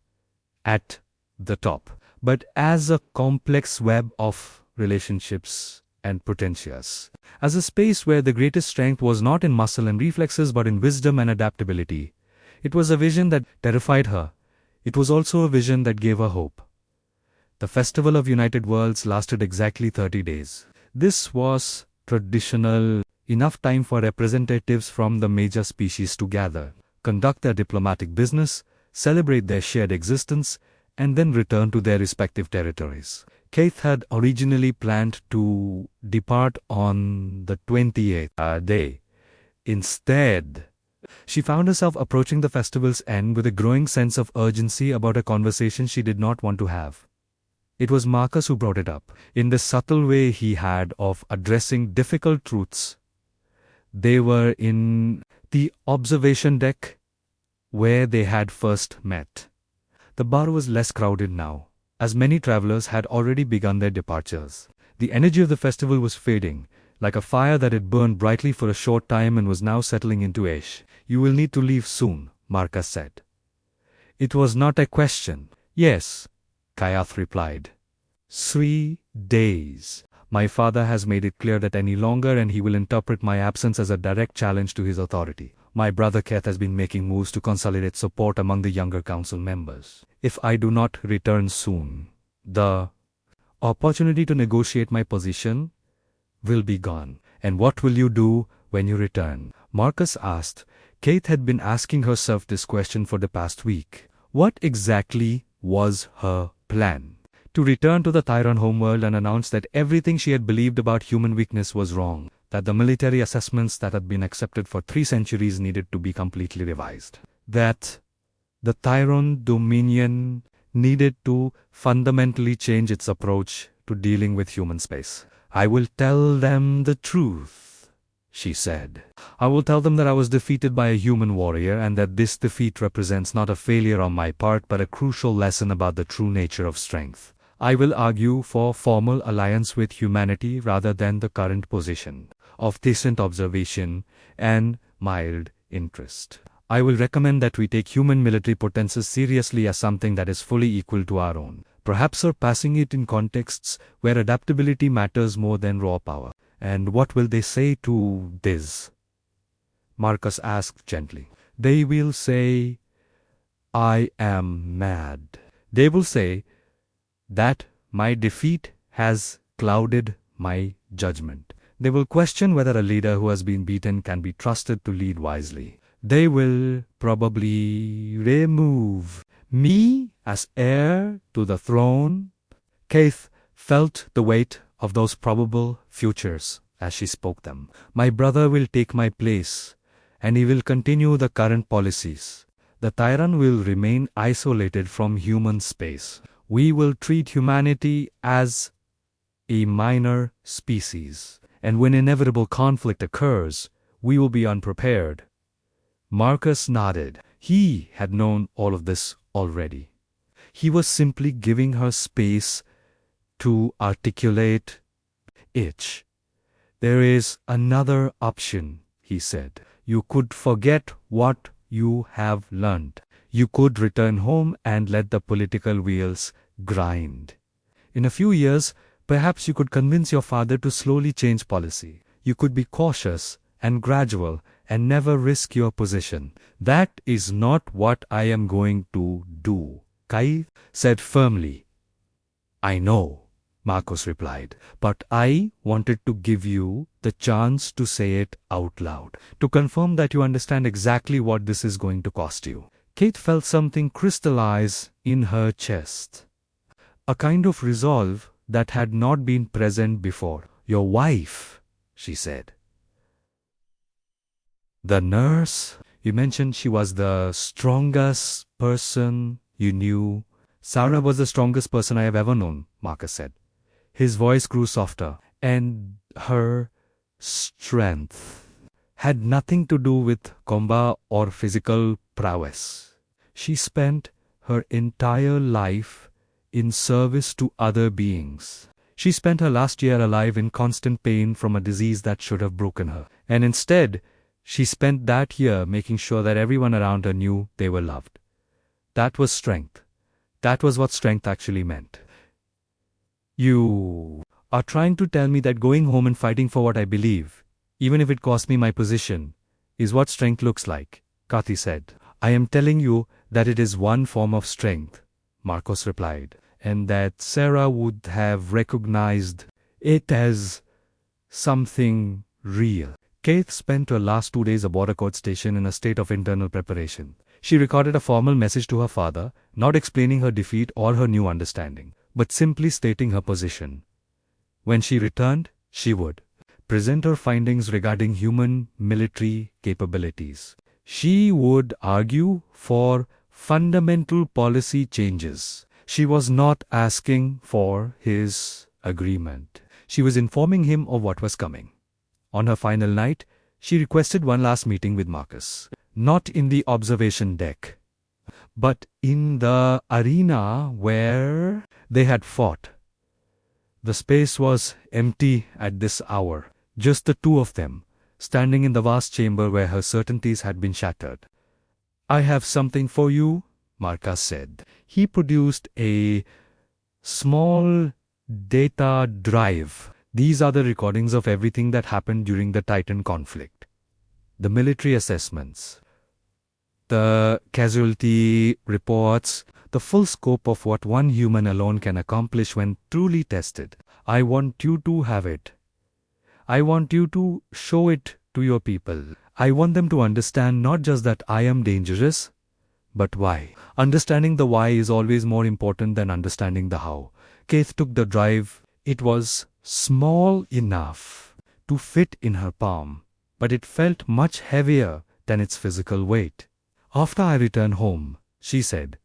at the top, but as a complex web of relationships and potentials. As a space where the greatest strength was not in muscle and reflexes but in wisdom and adaptability. It was a vision that terrified her. It was also a vision that gave her hope. The Festival of United Worlds lasted exactly 30 days. This was traditional, enough time for representatives from the major species to gather, conduct their diplomatic business, celebrate their shared existence, and then return to their respective territories. Keith had originally planned to depart on the 28th day. Instead, she found herself approaching the festival's end with a growing sense of urgency about a conversation she did not want to have. It was Marcus who brought it up, in the subtle way he had of addressing difficult truths. They were in the observation deck where they had first met. The bar was less crowded now, as many travelers had already begun their departures. The energy of the festival was fading, like a fire that had burned brightly for a short time and was now settling into ash. You will need to leave soon, Marcus said. It was not a question. Yes, Keith replied. 3 days. My father has made it clear that any longer and he will interpret my absence as a direct challenge to his authority. My brother Keith has been making moves to consolidate support among the younger council members. If I do not return soon, the opportunity to negotiate my position will be gone. And what will you do when you return? Marcus asked. Keith had been asking herself this question for the past week. What exactly was her plan? To return to the Tyron homeworld and announce that everything she had believed about human weakness was wrong. that the military assessments that had been accepted for 3 centuries needed to be completely revised. That the Tyrone Dominion needed to fundamentally change its approach to dealing with human space. "I will tell them the truth," she said. "I will tell them that I was defeated by a human warrior and that this defeat represents not a failure on my part but a crucial lesson about the true nature of strength. I will argue for formal alliance with humanity rather than the current position of distant observation and mild interest. I will recommend that we take human military potencies seriously as something that is fully equal to our own, perhaps surpassing it in contexts where adaptability matters more than raw power." "And what will they say to this?" Marcus asked gently. "They will say, 'I am mad.' They will say that my defeat has clouded my judgment. They will question whether a leader who has been beaten can be trusted to lead wisely. They will probably remove me as heir to the throne." Keith felt the weight of those probable futures as she spoke them. "My brother will take my place, and he will continue the current policies. The Tyrant will remain isolated from human space. We will treat humanity as a minor species, and when inevitable conflict occurs, we will be unprepared." Marcus nodded. He had known all of this already. He was simply giving her space to articulate it. "There is another option," he said. "You could forget what you have learned. You could return home and let the political wheels grind. In a few years, perhaps you could convince your father to slowly change policy. You could be cautious and gradual and never risk your position." "That is not what I am going to do," Kai said firmly. "I know," Marcos replied, "but I wanted to give you the chance to say it out loud, to confirm that you understand exactly what this is going to cost you." Kate felt something crystallize in her chest, a kind of resolve that had not been present before. "Your wife," she said. "The nurse? You mentioned she was the strongest person you knew." "Sarah was the strongest person I have ever known," Marcus said. His voice grew softer. "And her strength had nothing to do with combat or physical prowess. She spent her entire life in service to other beings. She spent her last year alive in constant pain from a disease that should have broken her. And instead, she spent that year making sure that everyone around her knew they were loved. That was strength. That was what strength actually meant." "You are trying to tell me that going home and fighting for what I believe, even if it costs me my position, is what strength looks like," Kathy said. "I am telling you that it is one form of strength," Marcos replied, "and that Sarah would have recognized it as something real." Keith spent her last 2 days aboard a court station in a state of internal preparation. She recorded a formal message to her father, not explaining her defeat or her new understanding, but simply stating her position. When she returned, she would present her findings regarding human military capabilities. She would argue for fundamental policy changes. She was not asking for his agreement. She was informing him of what was coming. On her final night, she requested one last meeting with Marcus. Not in the observation deck, but in the arena where they had fought. The space was empty at this hour, just the two of them, standing in the vast chamber where her certainties had been shattered. "I have something for you," Marcus said. He produced a small data drive. "These are the recordings of everything that happened during the Titan conflict. The military assessments, the casualty reports, the full scope of what one human alone can accomplish when truly tested. I want you to have it. I want you to show it to your people. I want them to understand not just that I am dangerous, but why. Understanding the why is always more important than understanding the how." Keith took the drive. It was small enough to fit in her palm, but it felt much heavier than its physical weight. "After I return home," she said,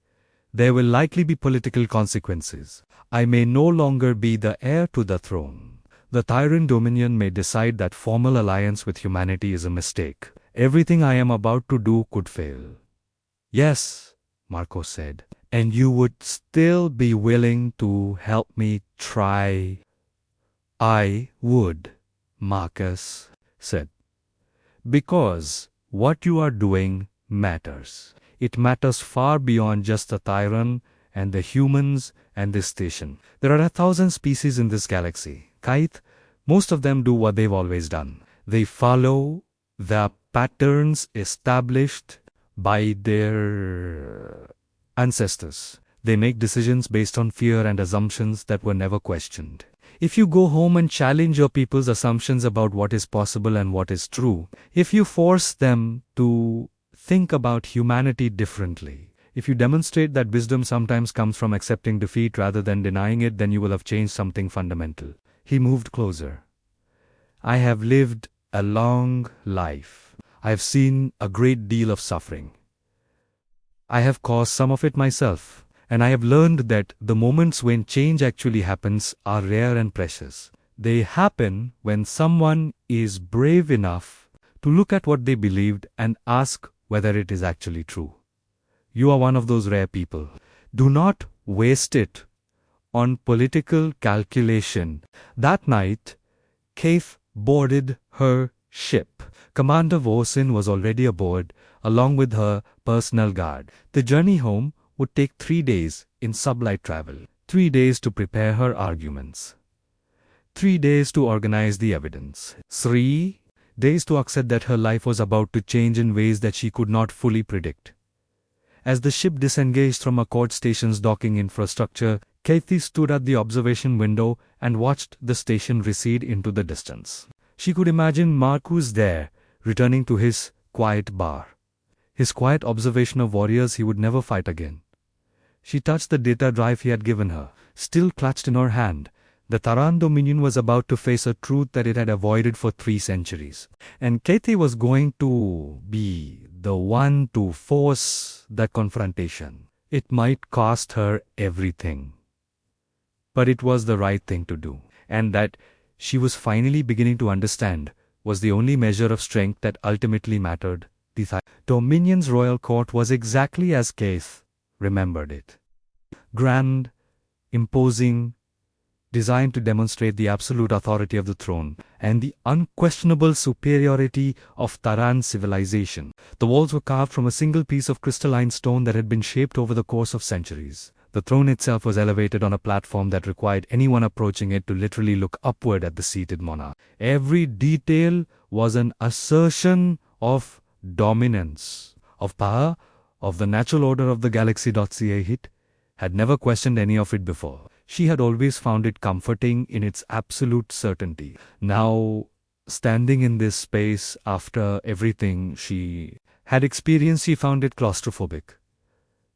"there will likely be political consequences. I may no longer be the heir to the throne. The tyrant dominion may decide that formal alliance with humanity is a mistake. Everything I am about to do could fail." "Yes," Marco said, "and you would still be willing to help me try?" "I would," Marcus said, "because what you are doing matters. It matters far beyond just the tyrant and the humans and this station. There are 1,000 species in this galaxy. Kaith, most of them do what they've always done. They follow the patterns established by their ancestors. They make decisions based on fear and assumptions that were never questioned. If you go home and challenge your people's assumptions about what is possible and what is true, if you force them to think about humanity differently, if you demonstrate that wisdom sometimes comes from accepting defeat rather than denying it, then you will have changed something fundamental." He moved closer. "I have lived a long life. I have seen a great deal of suffering. I have caused some of it myself. And I have learned that the moments when change actually happens are rare and precious. They happen when someone is brave enough to look at what they believed and ask whether it is actually true. You are one of those rare people. Do not waste it on political calculation." That night, Kaith boarded her ship. Commander Vosin was already aboard, along with her personal guard. The journey home would take 3 days in sublight travel, 3 days to prepare her arguments, 3 days to organize the evidence, 3 days to accept that her life was about to change in ways that she could not fully predict. As the ship disengaged from Accord Station's docking infrastructure, Kathy stood at the observation window and watched the station recede into the distance. She could imagine Marcus there, returning to his quiet bar, his quiet observation of warriors he would never fight again. She touched the data drive he had given her, still clutched in her hand. The Taran Dominion was about to face a truth that it had avoided for 3 centuries. And Kathy was going to be the one to force the confrontation. It might cost her everything. But it was the right thing to do. And that, she was finally beginning to understand, was the only measure of strength that ultimately mattered. The Dominion's royal court was exactly as Kaith remembered it. Grand, imposing, designed to demonstrate the absolute authority of the throne and the unquestionable superiority of Taran civilization. The walls were carved from a single piece of crystalline stone that had been shaped over the course of centuries. The throne itself was elevated on a platform that required anyone approaching it to literally look upward at the seated monarch. Every detail was an assertion of dominance, of power, of the natural order of the galaxy.ca. Hit had never questioned any of it before. She had always found it comforting in its absolute certainty. Now, standing in this space after everything she had experienced, she found it claustrophobic.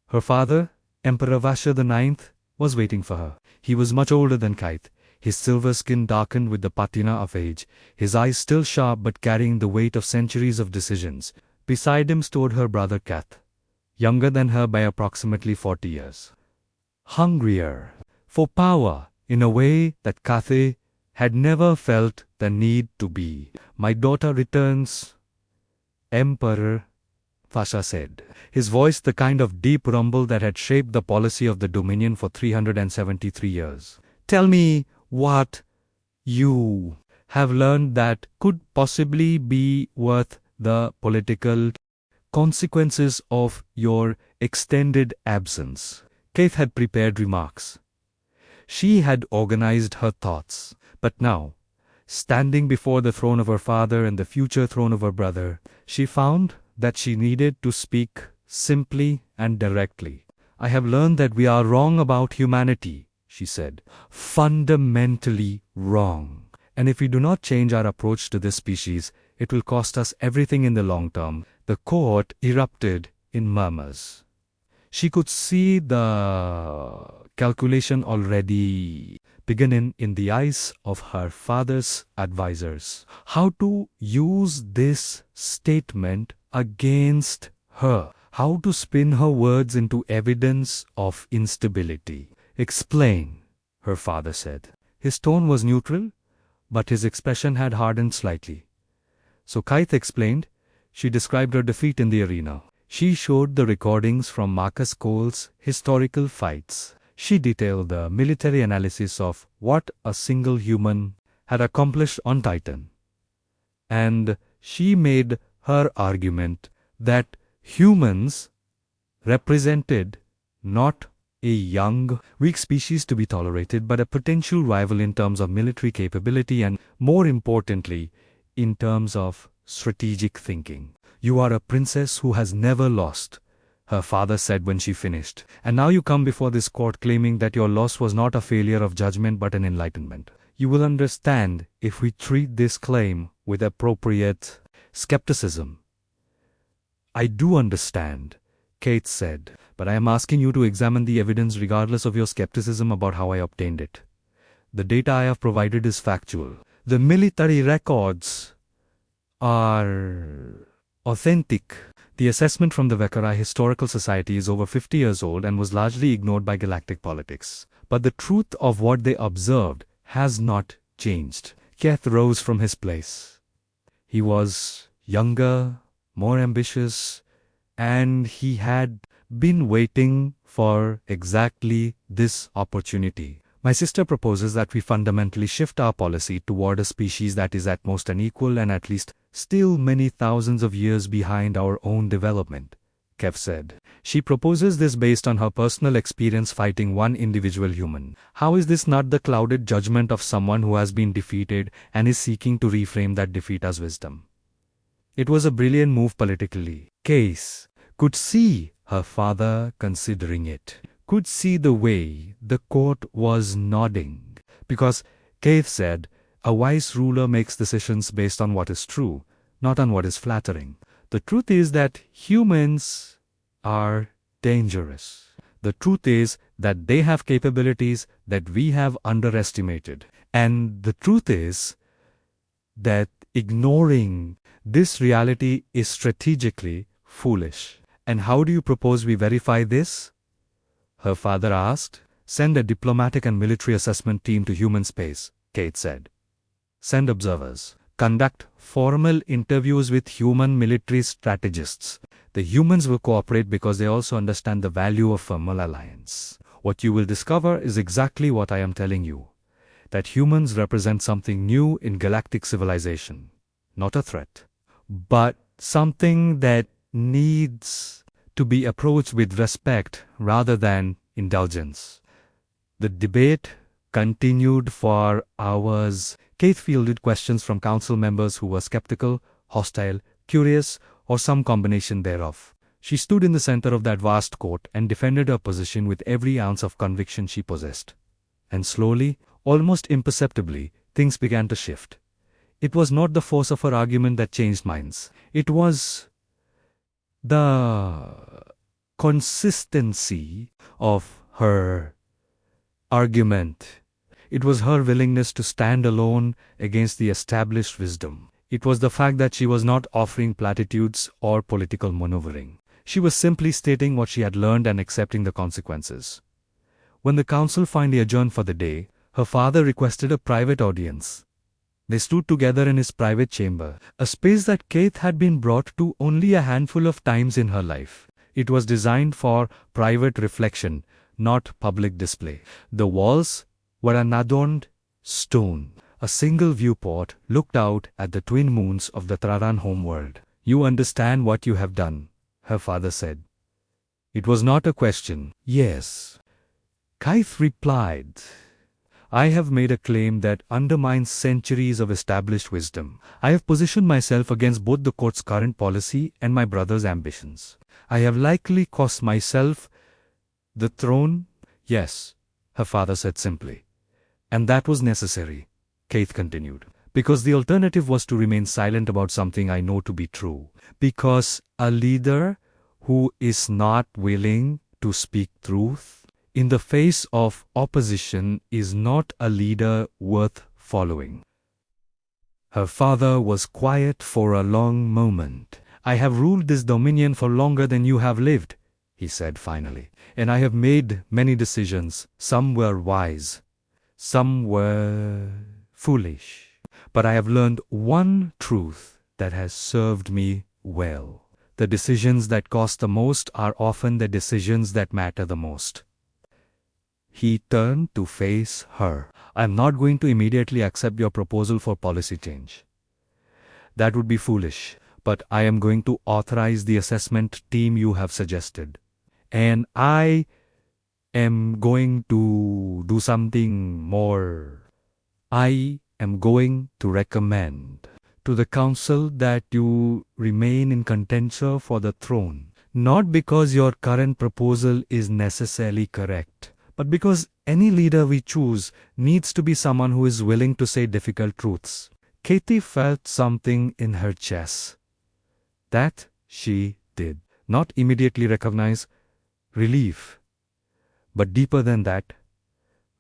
Her father, Emperor Vasha IX, was waiting for her. He was much older than Kaith, his silver skin darkened with the patina of age, his eyes still sharp but carrying the weight of centuries of decisions. Beside him stood her brother Kath, younger than her by approximately 40 years. Hungrier for power in a way that Kathy had never felt the need to be. "My daughter returns, Emperor," Fasha said, his voice the kind of deep rumble that had shaped the policy of the Dominion for 373 years. "Tell me what you have learned that could possibly be worth the political consequences of your extended absence." Kaith had prepared remarks. She had organized her thoughts. But now, standing before the throne of her father and the future throne of her brother, she found that she needed to speak simply and directly. "I have learned that we are wrong about humanity," she said. "Fundamentally wrong. And if we do not change our approach to this species, it will cost us everything in the long term." The court erupted in murmurs. She could see the calculation already beginning in the eyes of her father's advisors. How to use this statement against her. How to spin her words into evidence of instability. Explain, her father said. His tone was neutral, but his expression had hardened slightly. So Keith explained. She described her defeat in the arena. She showed the recordings from Marcus Cole's historical fights. She detailed the military analysis of what a single human had accomplished on Titan. And she made her argument that humans represented not a young, weak species to be tolerated, but a potential rival in terms of military capability and, more importantly, in terms of strategic thinking. You are a princess who has never lost, her father said when she finished. And now you come before this court claiming that your loss was not a failure of judgment but an enlightenment. You will understand if we treat this claim with appropriate skepticism. I do understand, Kate said, but I am asking you to examine the evidence regardless of your skepticism about how I obtained it. The data I have provided is factual. The military records are authentic. The assessment from the Vekara Historical Society is over 50 years old and was largely ignored by galactic politics. But the truth of what they observed has not changed. Keth rose from his place. He was younger, more ambitious, and he had been waiting for exactly this opportunity. My sister proposes that we fundamentally shift our policy toward a species that is at most unequal and at least still many thousands of years behind our own development, Kev said. She proposes this based on her personal experience fighting one individual human. How is this not the clouded judgment of someone who has been defeated and is seeking to reframe that defeat as wisdom? It was a brilliant move politically. Case could see her father considering it, could see the way the court was nodding. Because, Keith said, a wise ruler makes decisions based on what is true, not on what is flattering. The truth is that humans are dangerous. The truth is that they have capabilities that we have underestimated. And the truth is that ignoring this reality is strategically foolish. And how do you propose we verify this? Her father asked. Send a diplomatic and military assessment team to human space, Kate said. Send observers. Conduct formal interviews with human military strategists. The humans will cooperate because they also understand the value of formal alliance. What you will discover is exactly what I am telling you. That humans represent something new in galactic civilization. Not a threat, but something that needs to be approached with respect rather than indulgence. The debate continued for hours. Kate fielded questions from council members who were skeptical, hostile, curious, or some combination thereof. She stood in the center of that vast court and defended her position with every ounce of conviction she possessed. And slowly, almost imperceptibly, things began to shift. It was not the force of her argument that changed minds. It was the consistency of her argument. It was her willingness to stand alone against the established wisdom. It was the fact that she was not offering platitudes or political maneuvering. She was simply stating what she had learned and accepting the consequences. When the council finally adjourned for the day, her father requested a private audience. They stood together in his private chamber, a space that Kate had been brought to only a handful of times in her life. It was designed for private reflection, not public display. The walls were unadorned stone. A single viewport looked out at the twin moons of the Traran homeworld. You understand what you have done, her father said. It was not a question. Yes. Kaif replied. I have made a claim that undermines centuries of established wisdom. I have positioned myself against both the court's current policy and my brother's ambitions. I have likely cost myself the throne. Yes, her father said simply. And that was necessary, Keith continued, because the alternative was to remain silent about something I know to be true. Because a leader who is not willing to speak truth in the face of opposition is not a leader worth following. Her father was quiet for a long moment. "I have ruled this dominion for longer than you have lived," he said finally, "and I have made many decisions. Some were wise, some were foolish. But I have learned one truth that has served me well. The decisions that cost the most are often the decisions that matter the most." He turned to face her. "I am not going to immediately accept your proposal for policy change. That would be foolish, but I am going to authorize the assessment team you have suggested. And I am going to do something more. I am going to recommend to the council that you remain in contention for the throne, not because your current proposal is necessarily correct, but because any leader we choose needs to be someone who is willing to say difficult truths." Katie felt something in her chest. That she did not immediately recognize relief, but deeper than that,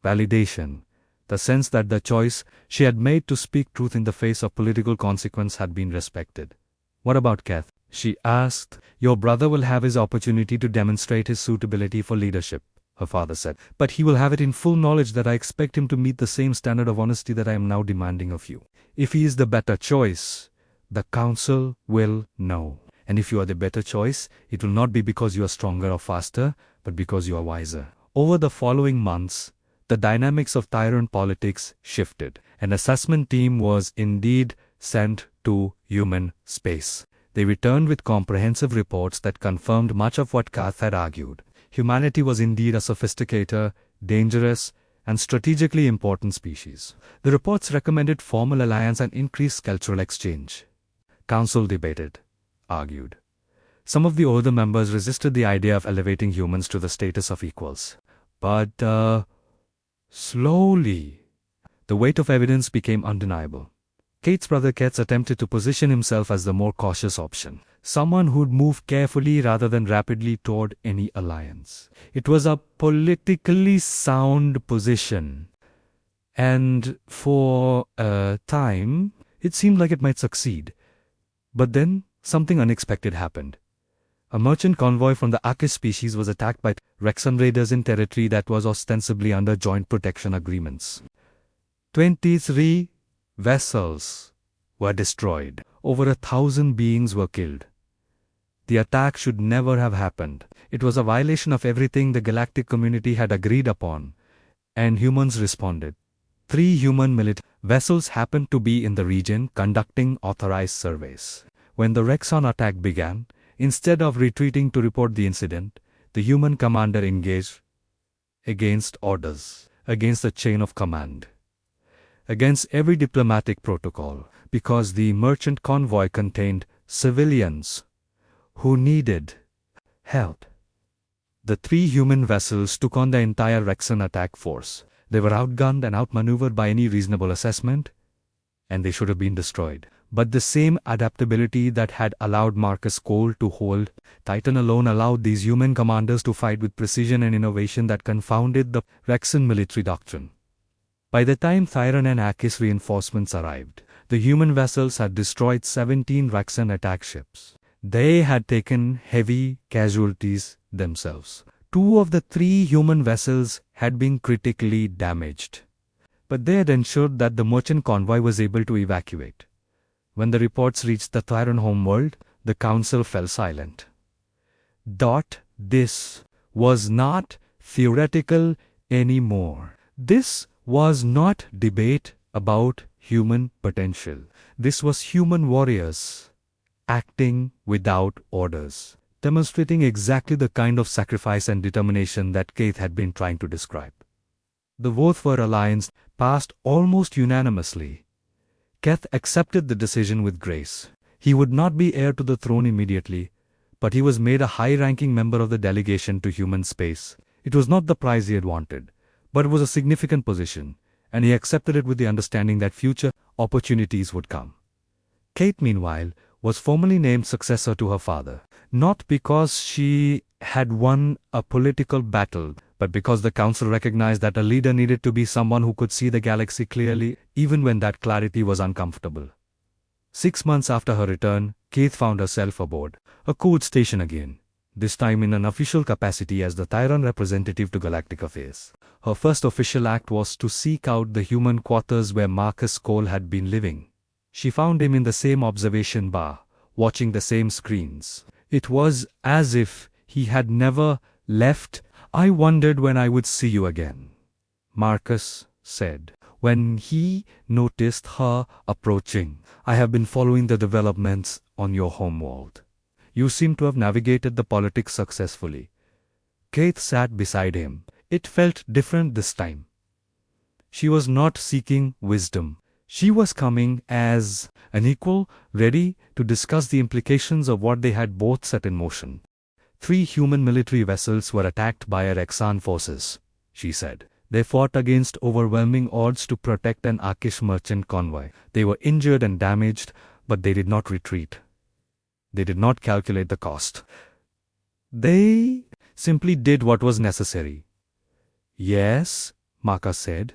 validation, the sense that the choice she had made to speak truth in the face of political consequence had been respected. "What about Kath?" she asked. "Your brother will have his opportunity to demonstrate his suitability for leadership," her father said, "but he will have it in full knowledge that I expect him to meet the same standard of honesty that I am now demanding of you. If he is the better choice, the council will know. And if you are the better choice, it will not be because you are stronger or faster, but because you are wiser." Over the following months, the dynamics of Tyrone politics shifted. An assessment team was indeed sent to human space. They returned with comprehensive reports that confirmed much of what Kath had argued. Humanity was indeed a sophisticated, dangerous, and strategically important species. The reports recommended formal alliance and increased cultural exchange. Council debated, argued. Some of the older members resisted the idea of elevating humans to the status of equals. But slowly, the weight of evidence became undeniable. Kate's brother Katz attempted to position himself as the more cautious option, someone who'd move carefully rather than rapidly toward any alliance. It was a politically sound position, and for a time, it seemed like it might succeed. But then, something unexpected happened. A merchant convoy from the Akis species was attacked by Rexon raiders in territory that was ostensibly under joint protection agreements. 23 vessels were destroyed. Over 1,000 beings were killed. The attack should never have happened. It was a violation of everything the galactic community had agreed upon, and humans responded. 3 human military vessels happened to be in the region conducting authorized surveys. When the Rexon attack began, instead of retreating to report the incident, the human commander engaged against orders, against the chain of command, against every diplomatic protocol, because the merchant convoy contained civilians who needed help. The 3 human vessels took on the entire Rexon attack force. They were outgunned and outmaneuvered by any reasonable assessment, and they should have been destroyed. But the same adaptability that had allowed Marcus Cole to hold Titan alone allowed these human commanders to fight with precision and innovation that confounded the Rexon military doctrine. By the time Thyron and Akis reinforcements arrived, the human vessels had destroyed 17 Rexon attack ships. They had taken heavy casualties themselves. 2 of the 3 human vessels had been critically damaged, but they had ensured that the merchant convoy was able to evacuate. When the reports reached the Thyron homeworld, the council fell silent. This was not theoretical anymore. This was not debate about human potential. This was human warriors acting without orders, demonstrating exactly the kind of sacrifice and determination that Keith had been trying to describe. The vote for alliance passed almost unanimously. Keth accepted the decision with grace. He would not be heir to the throne immediately, but he was made a high-ranking member of the delegation to human space. It was not the prize he had wanted, but it was a significant position, and he accepted it with the understanding that future opportunities would come. Kate, meanwhile, was formally named successor to her father, not because she had won a political battle, but because the council recognized that a leader needed to be someone who could see the galaxy clearly, even when that clarity was uncomfortable. 6 months after her return, Kate found herself aboard a code station again, this time in an official capacity as the Tyron representative to Galactic Affairs. Her first official act was to seek out the human quarters where Marcus Cole had been living. She found him in the same observation bar, watching the same screens. It was as if he had never left. "I wondered when I would see you again," Marcus said, when he noticed her approaching. "I have been following the developments on your homeworld. You seem to have navigated the politics successfully." Kate sat beside him. It felt different this time. She was not seeking wisdom. She was coming as an equal, ready to discuss the implications of what they had both set in motion. 3 human military vessels were attacked by our Exxon forces, she said. They fought against overwhelming odds to protect an Arkish merchant convoy. They were injured and damaged, but they did not retreat. They did not calculate the cost. They simply did what was necessary. "Yes," Marcus said.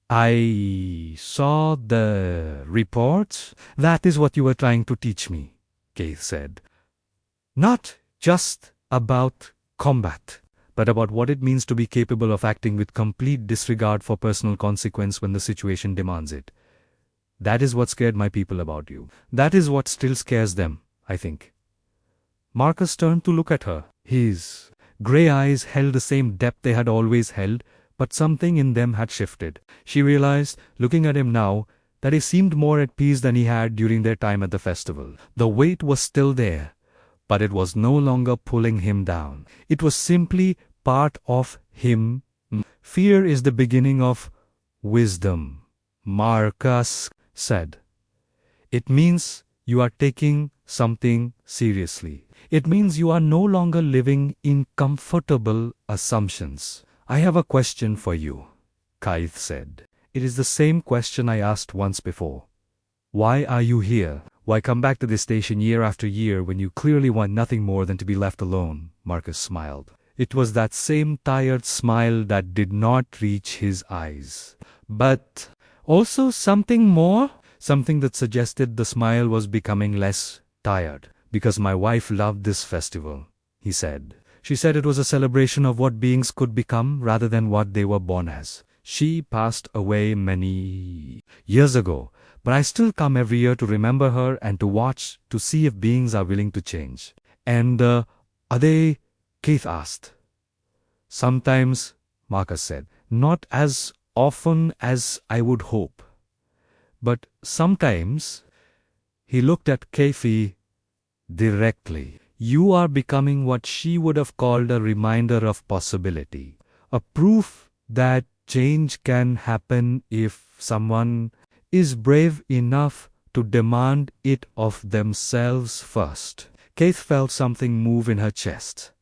"I saw the reports." "That is what you were trying to teach me," Keith said. "Not just about combat, but about what it means to be capable of acting with complete disregard for personal consequence when the situation demands it. That is what scared my people about you. That is what still scares them, I think." Marcus turned to look at her. His grey eyes held the same depth they had always held, but something in them had shifted. She realized, looking at him now, that he seemed more at peace than he had during their time at the festival. The weight was still there, but it was no longer pulling him down. It was simply part of him. "Fear is the beginning of wisdom," Marcus said. "It means you are taking something seriously. It means you are no longer living in comfortable assumptions." "I have a question for you," Keith said. "It is the same question I asked once before. Why are you here? Why come back to this station year after year when you clearly want nothing more than to be left alone?" Marcus smiled. It was that same tired smile that did not reach his eyes. But also something more? Something that suggested the smile was becoming less tired. "Because my wife loved this festival," he said. "She said it was a celebration of what beings could become rather than what they were born as. She passed away many years ago, but I still come every year to remember her and to watch to see if beings are willing to change." "And are they?" Keith asked. "Sometimes," Marcus said. "Not as often as I would hope. But sometimes." He looked at Keith directly. "You are becoming what she would have called a reminder of possibility. A proof that change can happen if someone is brave enough to demand it of themselves first." Keith felt something move in her chest.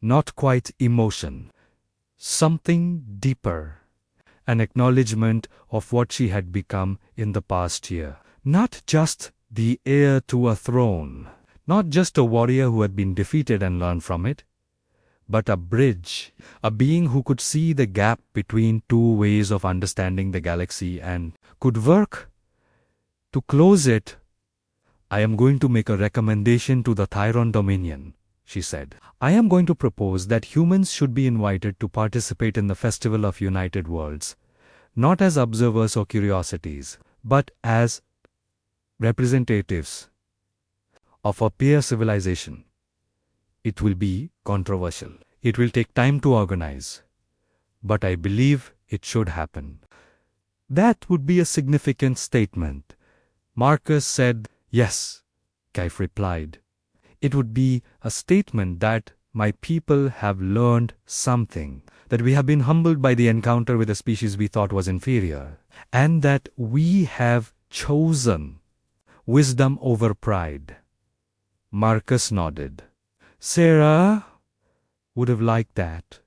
Not quite emotion. Something deeper. An acknowledgement of what she had become in the past year. Not just the heir to a throne. Not just a warrior who had been defeated and learned from it. But a bridge. A being who could see the gap between two ways of understanding the galaxy and could work to close it. "I am going to make a recommendation to the Thyron Dominion," she said. "I am going to propose that humans should be invited to participate in the Festival of United Worlds, not as observers or curiosities, but as representatives of a peer civilization. It will be controversial. It will take time to organize. But I believe it should happen." "That would be a significant statement," Marcus said. "Yes," Keith replied. "It would be a statement that my people have learned something, that we have been humbled by the encounter with a species we thought was inferior, and that we have chosen wisdom over pride." Marcus nodded. "Sarah would have liked that,"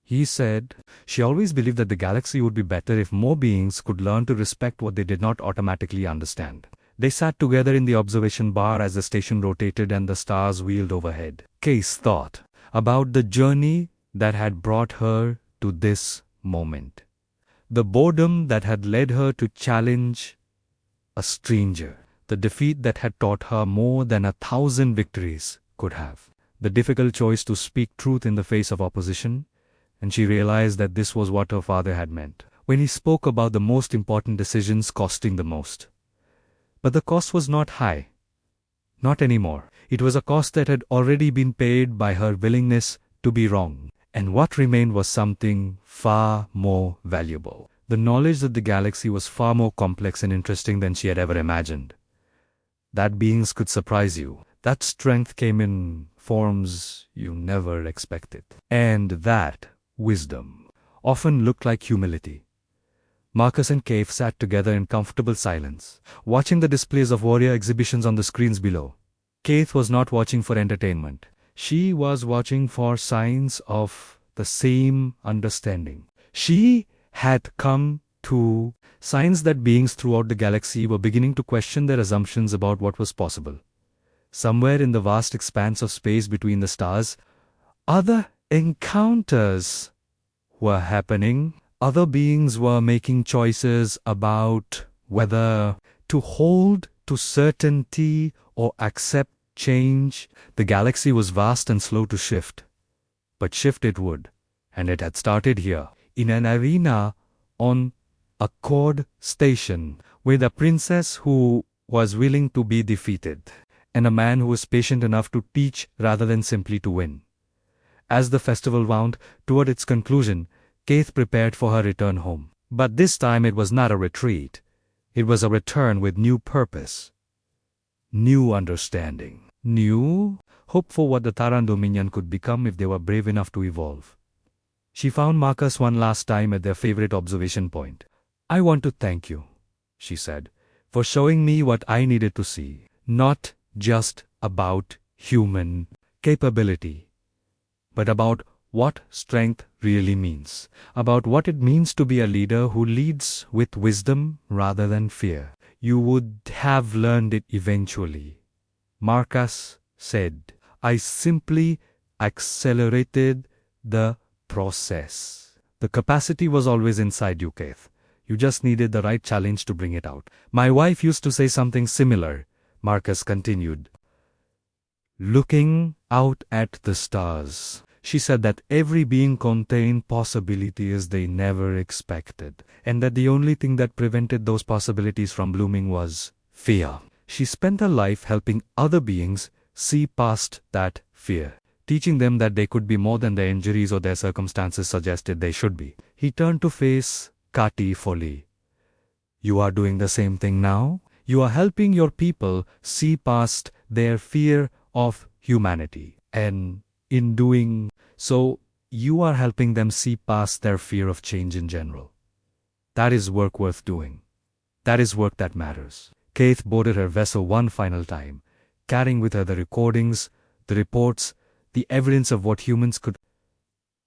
he said. She always believed that the galaxy would be better if more beings could learn to respect what they did not automatically understand. They sat together in the observation bar as the station rotated and the stars wheeled overhead. Case thought about the journey that had brought her to this moment. The boredom that had led her to challenge a stranger. The defeat that had taught her more than 1,000 victories could have. The difficult choice to speak truth in the face of opposition, and she realized that this was what her father had meant when he spoke about the most important decisions costing the most. But the cost was not high. Not anymore. It was a cost that had already been paid by her willingness to be wrong. And what remained was something far more valuable. The knowledge that the galaxy was far more complex and interesting than she had ever imagined. That beings could surprise you. That strength came in forms you never expected. And that wisdom often looked like humility. Marcus and Cave sat together in comfortable silence, watching the displays of warrior exhibitions on the screens below. Cave was not watching for entertainment. She was watching for signs of the same understanding. She had come to signs that beings throughout the galaxy were beginning to question their assumptions about what was possible. Somewhere in the vast expanse of space between the stars, other encounters were happening. Other beings were making choices about whether to hold to certainty or accept change. The galaxy was vast and slow to shift. But shift it would. And it had started here, in an arena on a Accord station, with a princess who was willing to be defeated, and a man who was patient enough to teach rather than simply to win. As the festival wound toward its conclusion, Keith prepared for her return home. But this time it was not a retreat. It was a return with new purpose, new understanding, new hope for what the Taran Dominion could become if they were brave enough to evolve. She found Marcus one last time at their favorite observation point. "I want to thank you," she said, "for showing me what I needed to see. Not just about human capability, but about what strength really means, about what it means to be a leader who leads with wisdom rather than fear. You would have learned it eventually." Marcus said, "I simply accelerated the process. The capacity was always inside you, Keith. You just needed the right challenge to bring it out." "My wife used to say something similar," Marcus continued. "Looking out at the stars. She said that every being contained possibilities they never expected, and that the only thing that prevented those possibilities from blooming was fear. She spent her life helping other beings see past that fear, teaching them that they could be more than their injuries or their circumstances suggested they should be." He turned to face Kati Foley. "You are doing the same thing now? You are helping your people see past their fear of humanity. And in doing so, you are helping them see past their fear of change in general. That is work worth doing. That is work that matters." Keith boarded her vessel one final time, carrying with her the recordings, the reports, the evidence of what humans could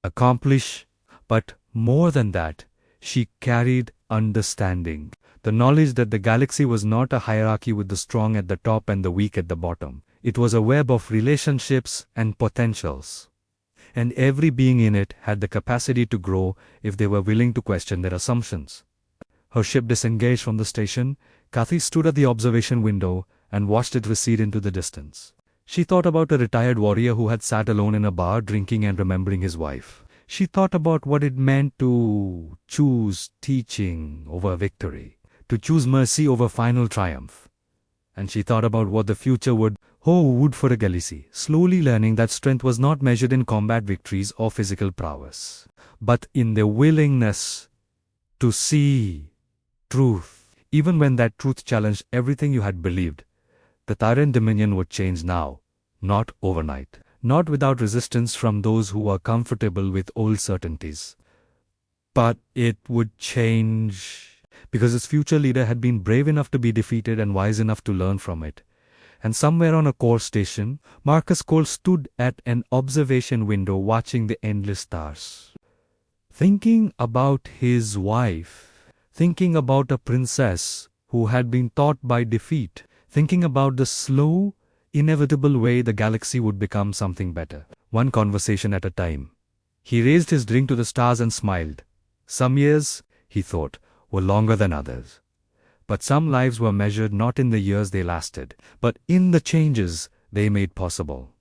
accomplish. But more than that, she carried understanding. The knowledge that the galaxy was not a hierarchy with the strong at the top and the weak at the bottom. It was a web of relationships and potentials. And every being in it had the capacity to grow if they were willing to question their assumptions. Her ship disengaged from the station. Kathy stood at the observation window and watched it recede into the distance. She thought about a retired warrior who had sat alone in a bar drinking and remembering his wife. She thought about what it meant to choose teaching over victory, to choose mercy over final triumph. And she thought about what the future would hold for a galaxy, slowly learning that strength was not measured in combat victories or physical prowess, but in the willingness to see truth, even when that truth challenged everything you had believed. The Tyrant Dominion would change now, not overnight, not without resistance from those who were comfortable with old certainties. But it would change because its future leader had been brave enough to be defeated and wise enough to learn from it. And somewhere on a core station, Marcus Cole stood at an observation window watching the endless stars, thinking about his wife, thinking about a princess who had been taught by defeat, thinking about the slow, inevitable way the galaxy would become something better, one conversation at a time, He raised his drink to the stars and smiled. Some years, he thought, were longer than others. But some lives were measured not in the years they lasted, but in the changes they made possible.